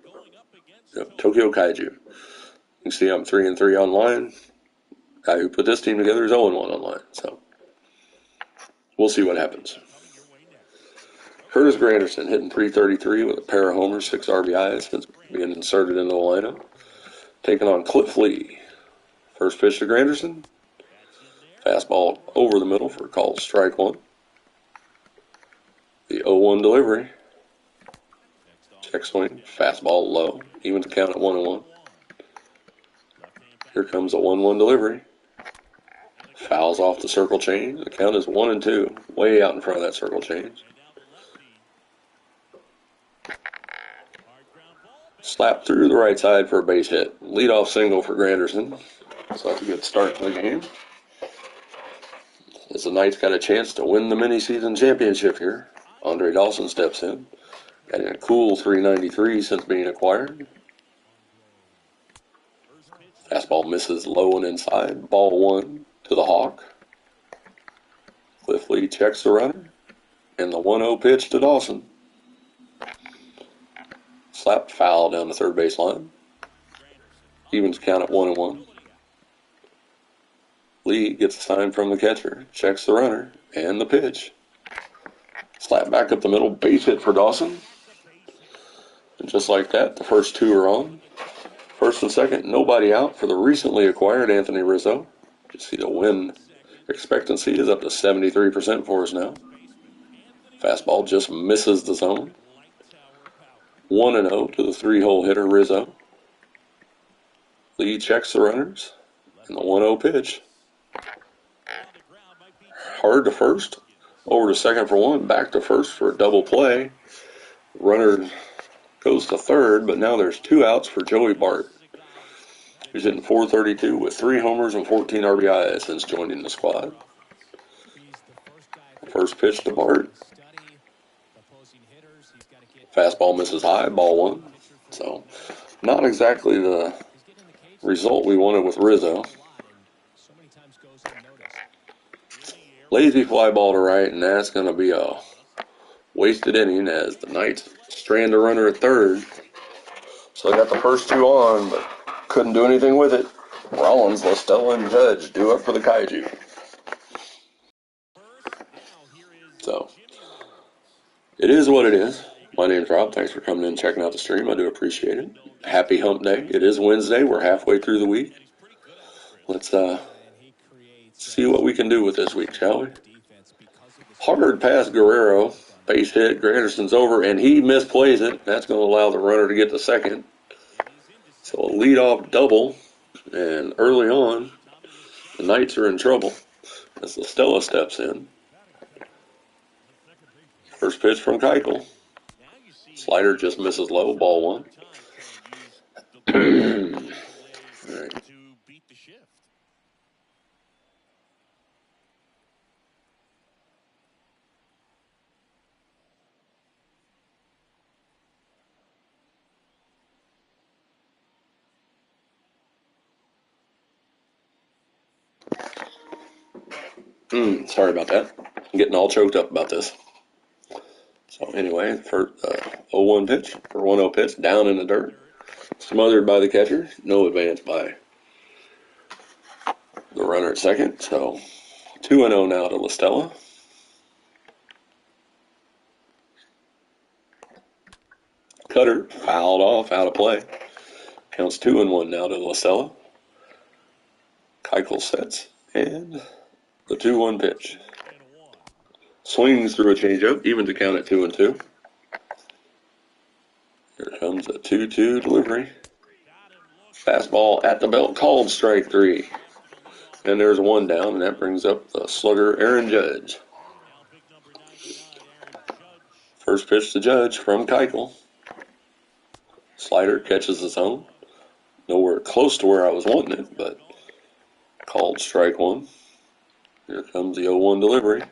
Tokyo Kaiju. You can see I'm 3-3 online. Guy who put this team together is 0-1 online. So, we'll see what happens. Curtis Granderson hitting .333 with a pair of homers, 6 RBIs since being inserted into the lineup. Taking on Cliff Lee. First pitch to Granderson. Fastball over the middle for a called strike one. The 0-1 delivery. Check swing. Fastball low. Evens the count at 1-1. Here comes a 1-1 delivery. Fouls off the circle change. The count is 1-2. Way out in front of that circle change. Slapped through the right side for a base hit. Leadoff single for Granderson. So that's a good start to the game. As the Knights got a chance to win the mini-season championship here, Andre Dawson steps in. Got a cool .393 since being acquired. Fastball misses low and inside. Ball 1 to the Hawk. Cliff Lee checks the runner. And the 1-0 pitch to Dawson. Slapped foul down the third base line. Evens count at 1-1. Lee gets a sign from the catcher. Checks the runner. And the pitch. Slap back up the middle. Base hit for Dawson. And just like that, the first two are on. First and second, nobody out for the recently acquired Anthony Rizzo. You see the win expectancy is up to 73% for us now. Fastball just misses the zone. 1-0 to the 3-hole hitter Rizzo. Lee checks the runners. And the 1-0 pitch. Hard to first. Over to second for one. Back to first for a double play. Runner goes to third, but now there's 2 outs for Joey Bart. He's hitting .432 with 3 homers and 14 RBIs since joining the squad. First pitch to Bart. Fastball misses high, ball 1. So, not exactly the result we wanted with Rizzo. Lazy fly ball to right, and that's going to be a wasted inning as the Knights strand a runner at third. So they got the first 2 on, but couldn't do anything with it. Rollins, LaStella, and Judge do up for the Kaiju. So, it is what it is. My name's Rob. Thanks for coming in and checking out the stream. I do appreciate it. Happy hump day. It is Wednesday. We're halfway through the week. Let's see what we can do with this week, shall we? Hard pass Guerrero. Base hit. Granderson's over, and he misplays it. That's going to allow the runner to get to second. So a leadoff double. And early on, the Knights are in trouble as Stella steps in. First pitch from Keuchel. Slider just misses low. Ball one. All right. Sorry about that. I'm getting all choked up about this. So anyway, for 0-1 pitch, for 1-0 pitch, down in the dirt. Smothered by the catcher. No advance by the runner at second. So 2-0 now to La Stella. Cutter fouled off, out of play. Counts 2-1 now to La Stella. Keuchel sets, and the 2-1 pitch. Swings through a changeup, even to count at 2-2. Here comes a 2-2 delivery. Fastball at the belt, called strike three. And there's one down, and that brings up the slugger Aaron Judge. First pitch to Judge from Keuchel. Slider catches his own. Nowhere close to where I was wanting it, but called strike one. Here comes the 0-1 delivery.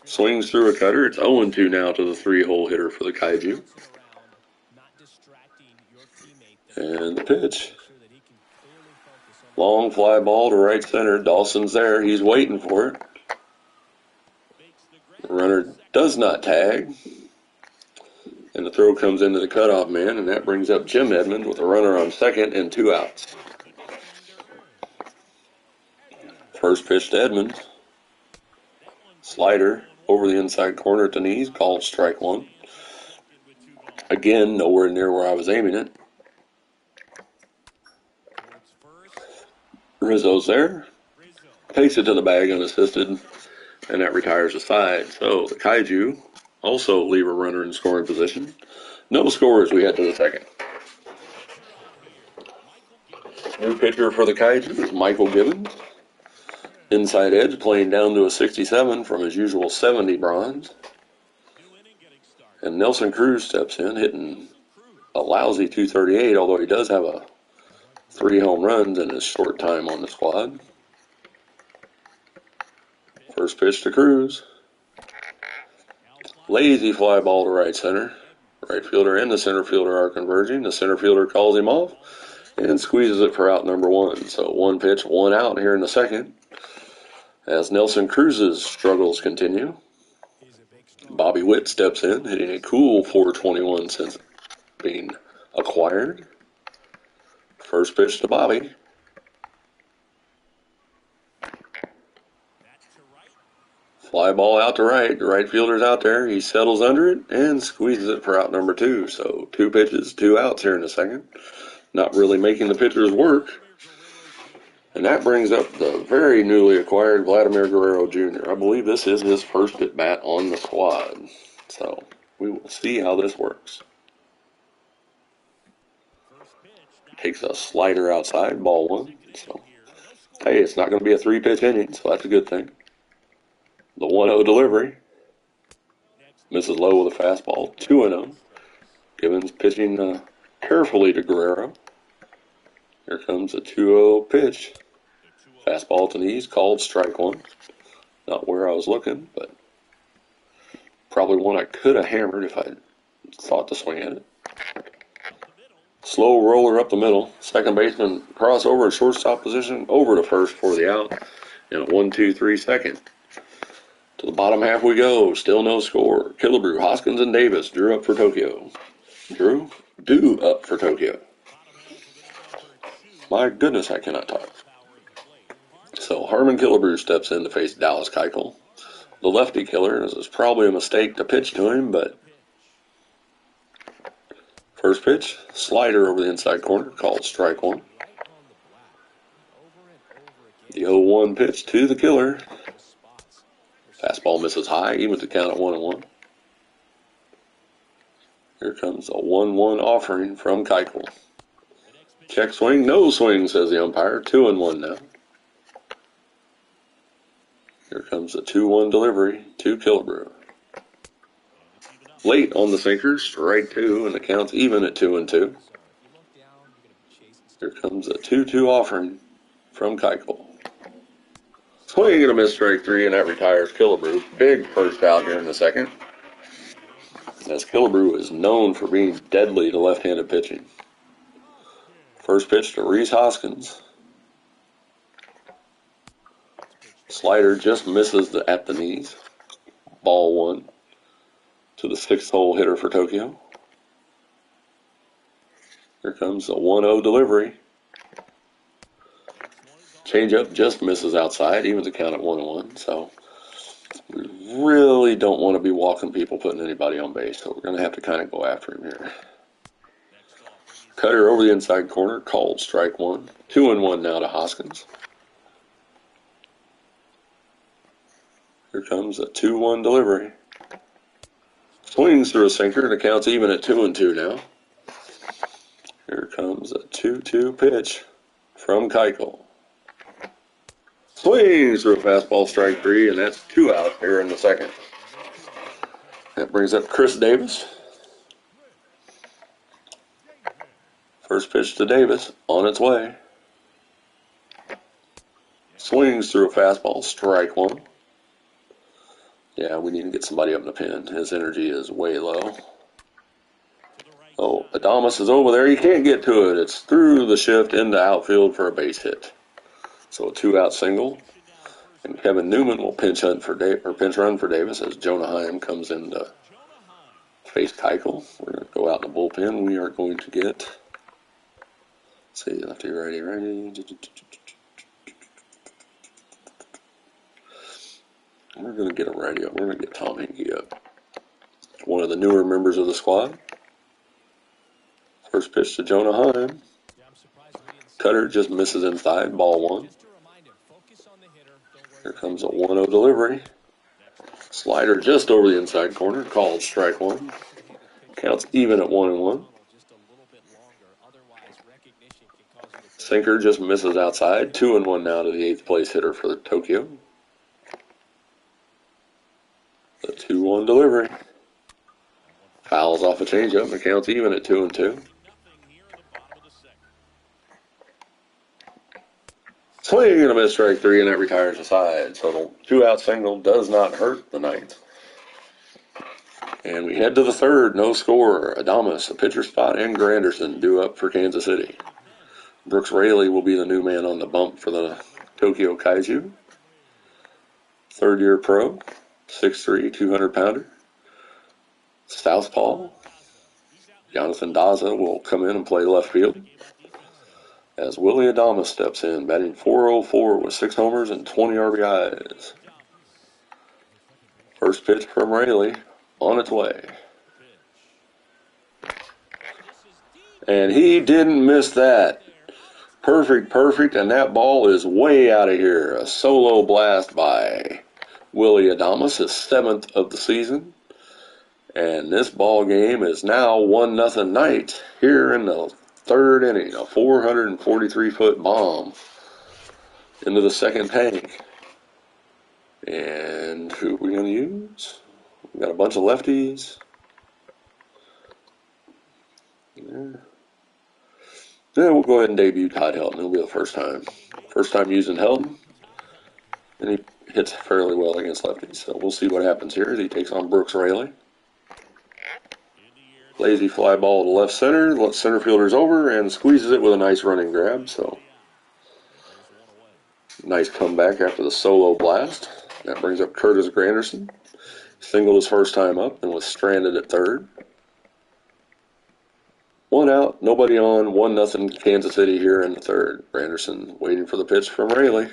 Swings through a cutter. It's 0-2 now to the 3-hole hitter for the Kaiju. And the pitch. Long fly ball to right center. Dawson's there. He's waiting for it. The runner does not tag. And the throw comes into the cutoff man, and that brings up Jim Edmonds with a runner on second and 2 outs. First pitch to Edmonds. Slider over the inside corner at the knees, called strike one. Again, nowhere near where I was aiming it. Rizzo's there. Takes it to the bag unassisted, and that retires the side. So the Kaiju also leave a runner in scoring position. No scores we head to the second. New pitcher for the Kaiju is Michael Gibbons. Inside edge, playing down to a 67 from his usual 70 bronze. And Nelson Cruz steps in, hitting a lousy 238, although he does have 3 home runs in his short time on the squad. First pitch to Cruz. Lazy fly ball to right center. Right fielder and the center fielder are converging. The center fielder calls him off and squeezes it for out number 1. So 1 pitch, 1 out here in the second. As Nelson Cruz's struggles continue, Bobby Witt steps in, hitting a cool 421 since being acquired. First pitch to Bobby. Fly ball out to right. The right fielder's out there. He settles under it and squeezes it for out number 2. So 2 pitches, 2 outs here in the second. Not really making the pitchers work. And that brings up the very newly acquired Vladimir Guerrero Jr. I believe this is his first at bat on the squad. So we will see how this works. Takes a slider outside, ball 1. So, hey, it's not going to be a 3-pitch inning, so that's a good thing. The 1-0 delivery. Misses low with a fastball, 2-0. Gibbons pitching carefully to Guerrero. Here comes a 2-0 pitch. Fastball to knees, called strike one. Not where I was looking, but probably one I could have hammered if I thought to swing at it. Slow roller up the middle. Second baseman crossover in shortstop position, over to first for the out. And a 1-2-3 second. To the bottom half we go. Still no score. Killebrew, Hoskins, and Davis drew up for Tokyo. Due up for Tokyo. My goodness, I cannot talk. So Harmon Killebrew steps in to face Dallas Keuchel. The lefty killer, this is probably a mistake to pitch to him, but First pitch, slider over the inside corner, called strike one. The 0-1 pitch to the killer. Fastball misses high, even to count at 1-1. Here comes a 1-1 offering from Keuchel. Check swing, no swing, says the umpire. 2-1 now. Here comes a 2-1 delivery to Killebrew. Late on the sinker, strike two, and the count's even at 2-2. Here comes a 2-2 offering from Keuchel. Swing and a miss, strike three, and that retires Killebrew. Big first out here in the second, as Killebrew is known for being deadly to left-handed pitching. First pitch to Rhys Hoskins. Slider just misses at the knees. Ball one to the sixth hole hitter for Tokyo. Here comes a 1-0 delivery. Changeup just misses outside, even to count at 1-1. So we really don't want to be walking people, putting anybody on base. So we're going to have to kind of go after him here. Cutter over the inside corner, called strike one. 2-1 now to Hoskins. Here comes a 2-1 delivery. Swings through a sinker, and it counts even at 2-2 now. Here comes a 2-2 pitch from Keuchel. Swings through a fastball, strike three, and that's 2 out here in the second. That brings up Chris Davis. First pitch to Davis, on its way. Swings through a fastball, strike one. Yeah, we need to get somebody up in the pen. His energy is way low. Oh, Adames is over there. He can't get to it. It's through the shift into outfield for a base hit. So a 2-out single. And Kevin Newman will pinch run for Davis as Jonah Heim comes in to face Keuchel. We're going to go out in the bullpen. We are going to get, let's see, lefty, righty, righty. We're going to get a righty up. We're going to get Tom Hinkie up. One of the newer members of the squad. First pitch to Jonah Heim. Cutter just misses inside, ball one. Here comes a 1-0 delivery. Slider just over the inside corner, called strike one. Counts even at 1-1. Sinker just misses outside. 2-1 now to the 8th place hitter for the Tokyo. The 2-1 delivery. Fouls off a changeup and counts even at 2-2. Swing and a miss, strike three, and that retires the side. So the 2-out single does not hurt the ninth. And we head to the third, no score. Adames, a pitcher spot, and Granderson due up for Kansas City. Brooks Raley will be the new man on the bump for the Tokyo Kaiju. Third-year pro, 6'3", 200-pounder. Southpaw. Jonathan Daza will come in and play left field, as Willie Adames steps in, batting .404 with 6 homers and 20 RBIs. First pitch from Raley, on its way. And he didn't miss that. Perfect, and that ball is way out of here. A solo blast by Willie Adames, his 7th of the season. And this ball game is now 1-0 Knight here in the third inning. A 443-foot bomb into the second tank. And who are we going to use? We got a bunch of lefties. Yeah, we'll go ahead and debut Todd Helton. It'll be the first time. First time using Helton. And he hits fairly well against lefties. So we'll see what happens here as he takes on Brooks Raley. Lazy fly ball to left center. Lets center fielders over and squeezes it with a nice running grab. So nice comeback after the solo blast. That brings up Curtis Granderson. Singled his first time up and was stranded at third. 1 out, nobody on, 1-0 Kansas City here in the third. Granderson waiting for the pitch from Raley.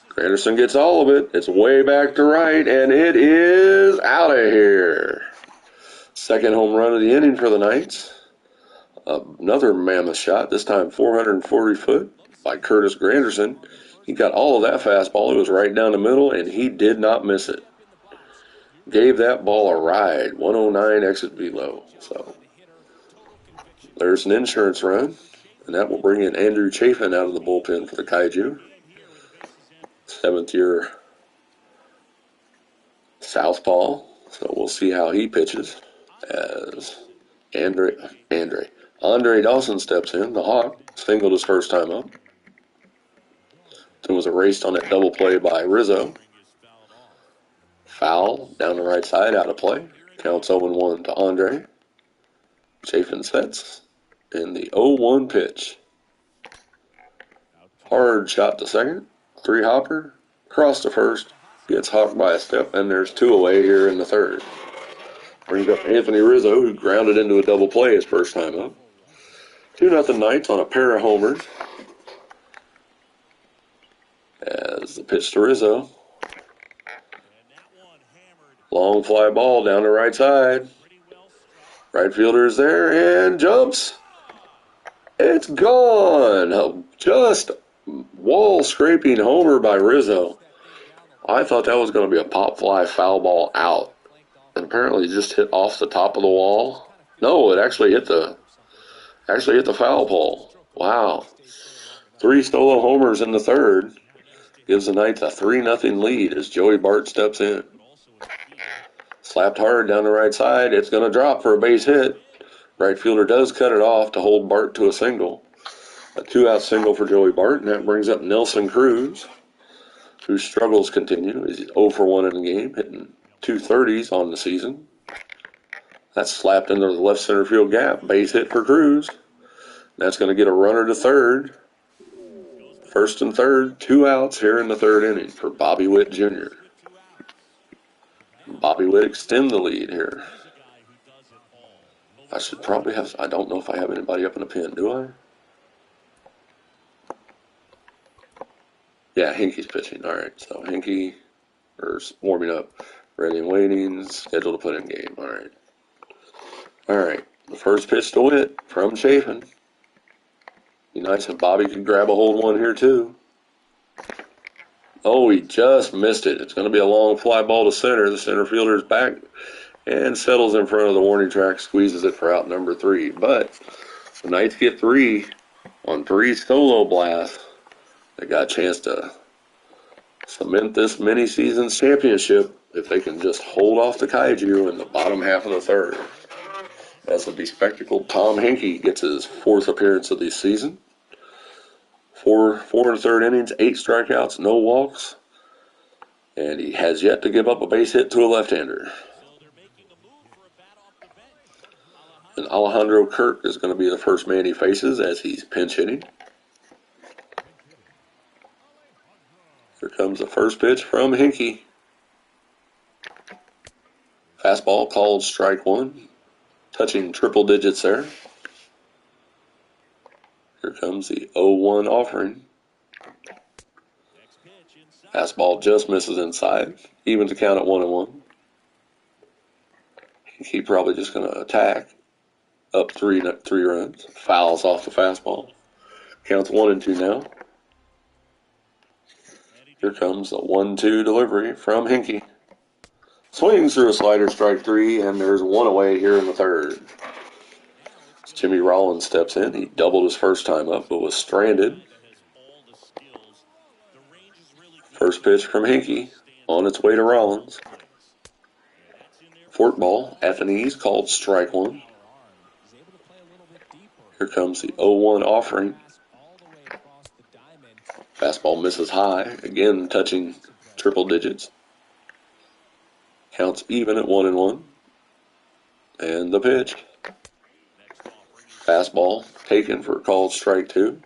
Granderson gets all of it. It's way back to right, and it is out of here. Second home run of the inning for the Knights. Another mammoth shot, this time 440 foot by Curtis Granderson. He got all of that fastball. It was right down the middle, and he did not miss it. Gave that ball a ride. 109 exit velo. So there's an insurance run, and that will bring in Andrew Chafin out of the bullpen for the Kaiju. 7th year southpaw. So we'll see how he pitches as Andre Dawson steps in. The Hawk singled his first time up. Then was erased on that double play by Rizzo. Foul down the right side, out of play. Counts 0-1 to Andre. Chafin sets in the 0-1 pitch. Hard shot to second. 3-hopper. Cross to first. Gets hawked by a step, and there's 2 away here in the 3rd. Brings up Anthony Rizzo, who grounded into a double play his first time up. 2-0 Knights on a pair of homers. As the pitch to Rizzo. Long fly ball down the right side. Right fielder is there and jumps. It's gone. Just wall scraping homer by Rizzo. I thought that was going to be a pop fly foul ball out. And apparently just hit off the top of the wall. No, it actually hit the foul pole. Wow. 3 solo homers in the 3rd. Gives the Knights a 3-0 lead as Joey Bart steps in. Slapped hard down the right side. It's going to drop for a base hit. Right fielder does cut it off to hold Bart to a single. A 2-out single for Joey Bart, and that brings up Nelson Cruz, whose struggles continue. He's 0 for 1 in the game, hitting 230s on the season. That's slapped into the left center field gap. Base hit for Cruz. That's going to get a runner to 3rd. 1st and 3rd, 2 outs here in the 3rd inning for Bobby Witt Jr. Bobby Witt extend the lead here. I should probably have, I don't know if I have anybody up in the pen, do I? Yeah, Hinky's pitching. All right, so Hinky is warming up, ready and waiting, scheduled to put in game. All right. All right, the first pitch to Witt from Chafin. Be nice if Bobby could grab a hold one here too. Oh, he just missed it. It's going to be a long fly ball to center. The center fielder is back and settles in front of the warning track, squeezes it for out number 3. But the Knights get 3 on 3 solo blasts. They got a chance to cement this mini-seasons championship if they can just hold off the Kaiju in the bottom half of the 3rd. As the bespectacled Tom Hinkie gets his 4th appearance of the season. 4 1/3 innings, 8 strikeouts, no walks. And he has yet to give up a base hit to a left-hander. And Alejandro Kirk is going to be the first man he faces as he's pinch hitting. Here comes the first pitch from Hinkie. Fastball called strike 1. Touching triple digits there. Here comes the 0-1 offering. Fastball just misses inside. Evens the count at 1-1. He probably just going to attack. Up 3 runs. Fouls off the fastball. Counts 1-2 now. Here comes the 1-2 delivery from Hinkie. Swings through a slider, strike 3, and there's 1 away here in the 3rd. As Jimmy Rollins steps in. He doubled his first time up, but was stranded. First pitch from Hinkie on its way to Rollins. Fork ball at the knees, called strike 1. Here comes the 0-1 offering. Fastball misses high, again touching triple digits. Counts even at 1-1. And the pitch. Fastball taken for called strike 2.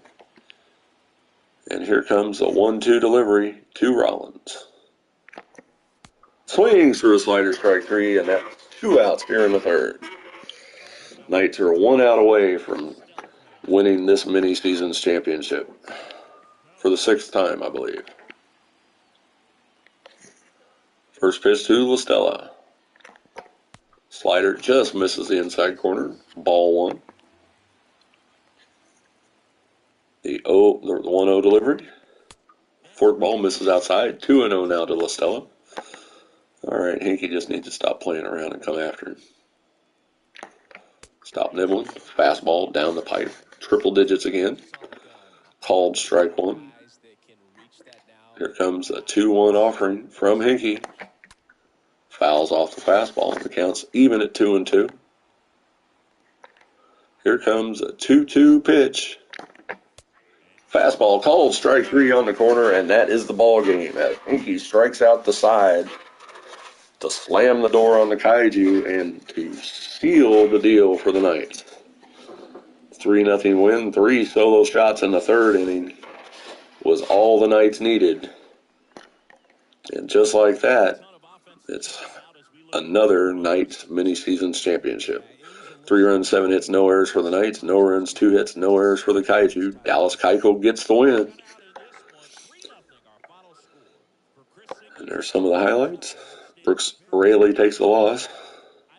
And here comes the 1-2 delivery to Rollins. Swings through a slider, strike 3, and that's 2 outs here in the 3rd. Knights are 1 out away from winning this mini-seasons championship for the 6th time, I believe. First pitch to La Stella. Slider just misses the inside corner. Ball 1. the 1-0 delivery. Fork ball misses outside. 2-0 now to LaStella. All right, Hinkie just needs to stop playing around and come after him. Stop nibbling. Fastball down the pipe. Triple digits again. Called strike one. Here comes a 2-1 offering from Hinkie. Fouls off the fastball. The count's even at 2-2. Here comes a 2-2 pitch. Fastball called, strike three on the corner, and that is the ball game. As Hinkie strikes out the side to slam the door on the Kaiju and to seal the deal for the night. 3-0 win. 3 solo shots in the third inning was all the Knights needed. And just like that, it's another Knights mini-seasons championship. 3 runs, 7 hits, no errors for the Knights. No runs, 2 hits, no errors for the Kaiju. Dallas Keuchel gets the win. And there's some of the highlights. Brooks Raley takes the loss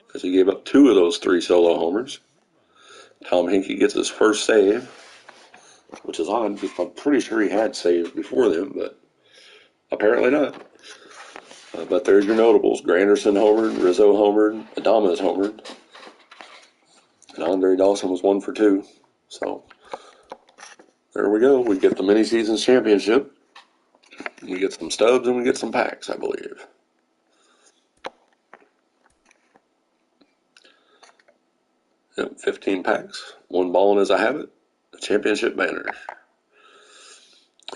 because he gave up 2 of those 3 solo homers. Tom Hinkie gets his first save, which is odd because I'm pretty sure he had saves before them, but apparently not. But there's your notables. Granderson homered, Rizzo homered, Adames homered. And Andre Dawson was 1 for 2. So there we go. We get the mini-seasons championship. We get some stubs and we get some packs, I believe. Yep, 15 packs. 1 ballin' as a habit. A championship banner.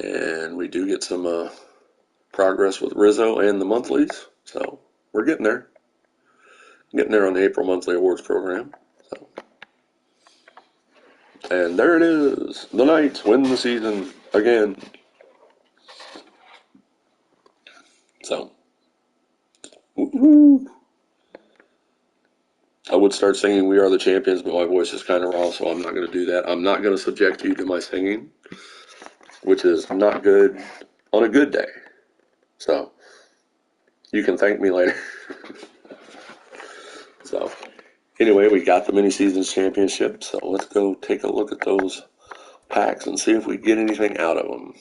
And we do get some progress with Rizzo and the monthlies. So we're getting there. Getting there on the April monthly awards program. So. And there it is. The Knights win the season again. So, woo-hoo. I would start singing We Are the Champions, but my voice is kind of raw, so I'm not going to do that. I'm not going to subject you to my singing, which is not good on a good day. So, you can thank me later. So, anyway, we got the mini-seasons championship, so let's go take a look at those packs and see if we get anything out of them.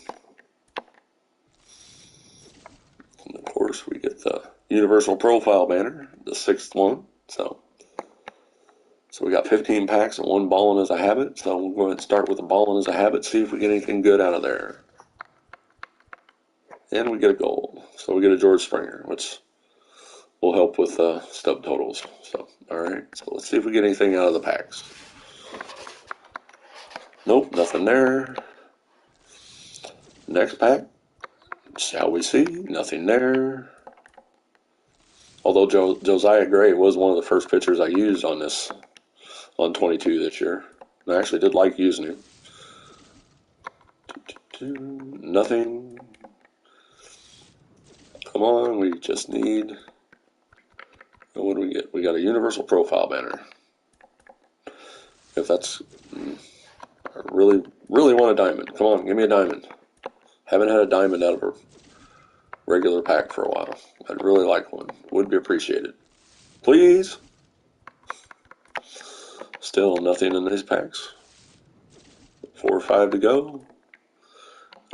And of course, we get the Universal Profile banner, the 6th one. So we got 15 packs and 1 ballin' as a habit. So we'll go ahead and start with the ballin' as a habit, see if we get anything good out of there. And we get a gold. So we get a George Springer, which will help with stub totals. So, all right. So let's see if we get anything out of the packs. Nope, nothing there. Next pack. Shall we see? Nothing there. Although Josiah Gray was one of the first pitchers I used on 22 this year. I actually did like using him. Nothing. Come on, we just need... What do we get? We got a Universal Profile banner. If that's... I really want a diamond. Come on, give me a diamond. Haven't had a diamond out of a regular pack for a while. I'd really like one. Would be appreciated. Please. Still nothing in these packs. 4 or 5 to go.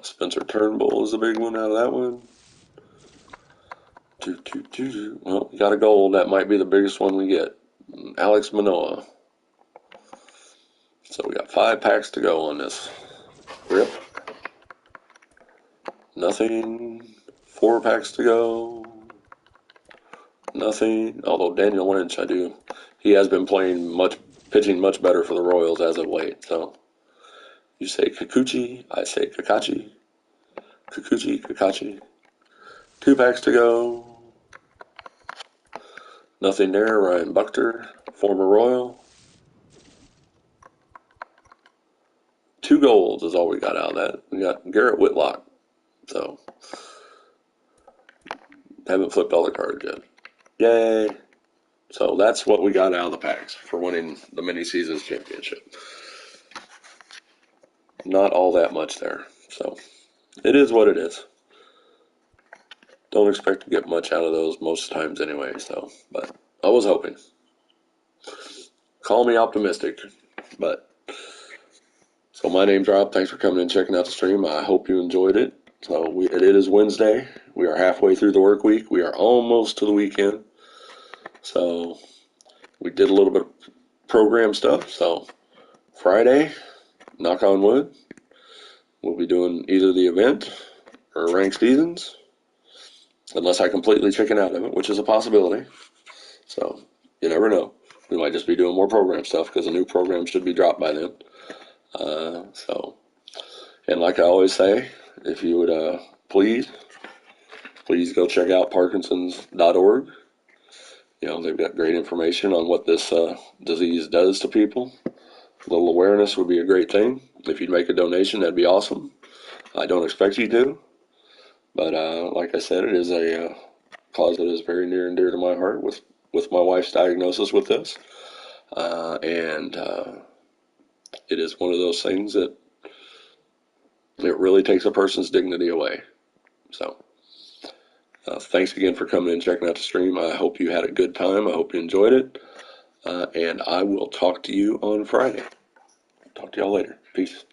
Spencer Turnbull is the big one out of that one. Well, we got a gold. That might be the biggest one we get. Alex Manoah. So we got 5 packs to go on this. Rip. Nothing. 4 packs to go. Nothing. Although Daniel Lynch, he has been pitching much better for the Royals as of late. So you say Kikuchi, I say Kakachi. Kakachi. 2 packs to go. Nothing there. Ryan Buchter, former Royal. 2 golds is all we got out of that. We got Garrett Whitlock. So, haven't flipped all the cards yet. Yay. So that's what we got out of the packs for winning the mini-seasons championship. Not all that much there. So, it is what it is. Don't expect to get much out of those most times anyway, so, but I was hoping. Call me optimistic, but So my name's Rob. Thanks for coming and checking out the stream. I hope you enjoyed it. So it is Wednesday. We are halfway through the work week. We are almost to the weekend. So we did a little bit of program stuff. So Friday, knock on wood, we'll be doing either the event or ranked seasons, unless I completely chicken out of it, which is a possibility. So you never know. We might just be doing more program stuff because a new program should be dropped by then. And like I always say, if you would please go check out Parkinson's.org. They've got great information on what this disease does to people. A little awareness would be a great thing. If you'd make a donation, that'd be awesome. I don't expect you to, but like I said, it is a cause that is very near and dear to my heart with my wife's diagnosis with this. And it is one of those things that it really takes a person's dignity away. So thanks again for coming and checking out the stream. I hope you had a good time. I hope you enjoyed it. And I will talk to you on Friday. Talk to y'all later. Peace.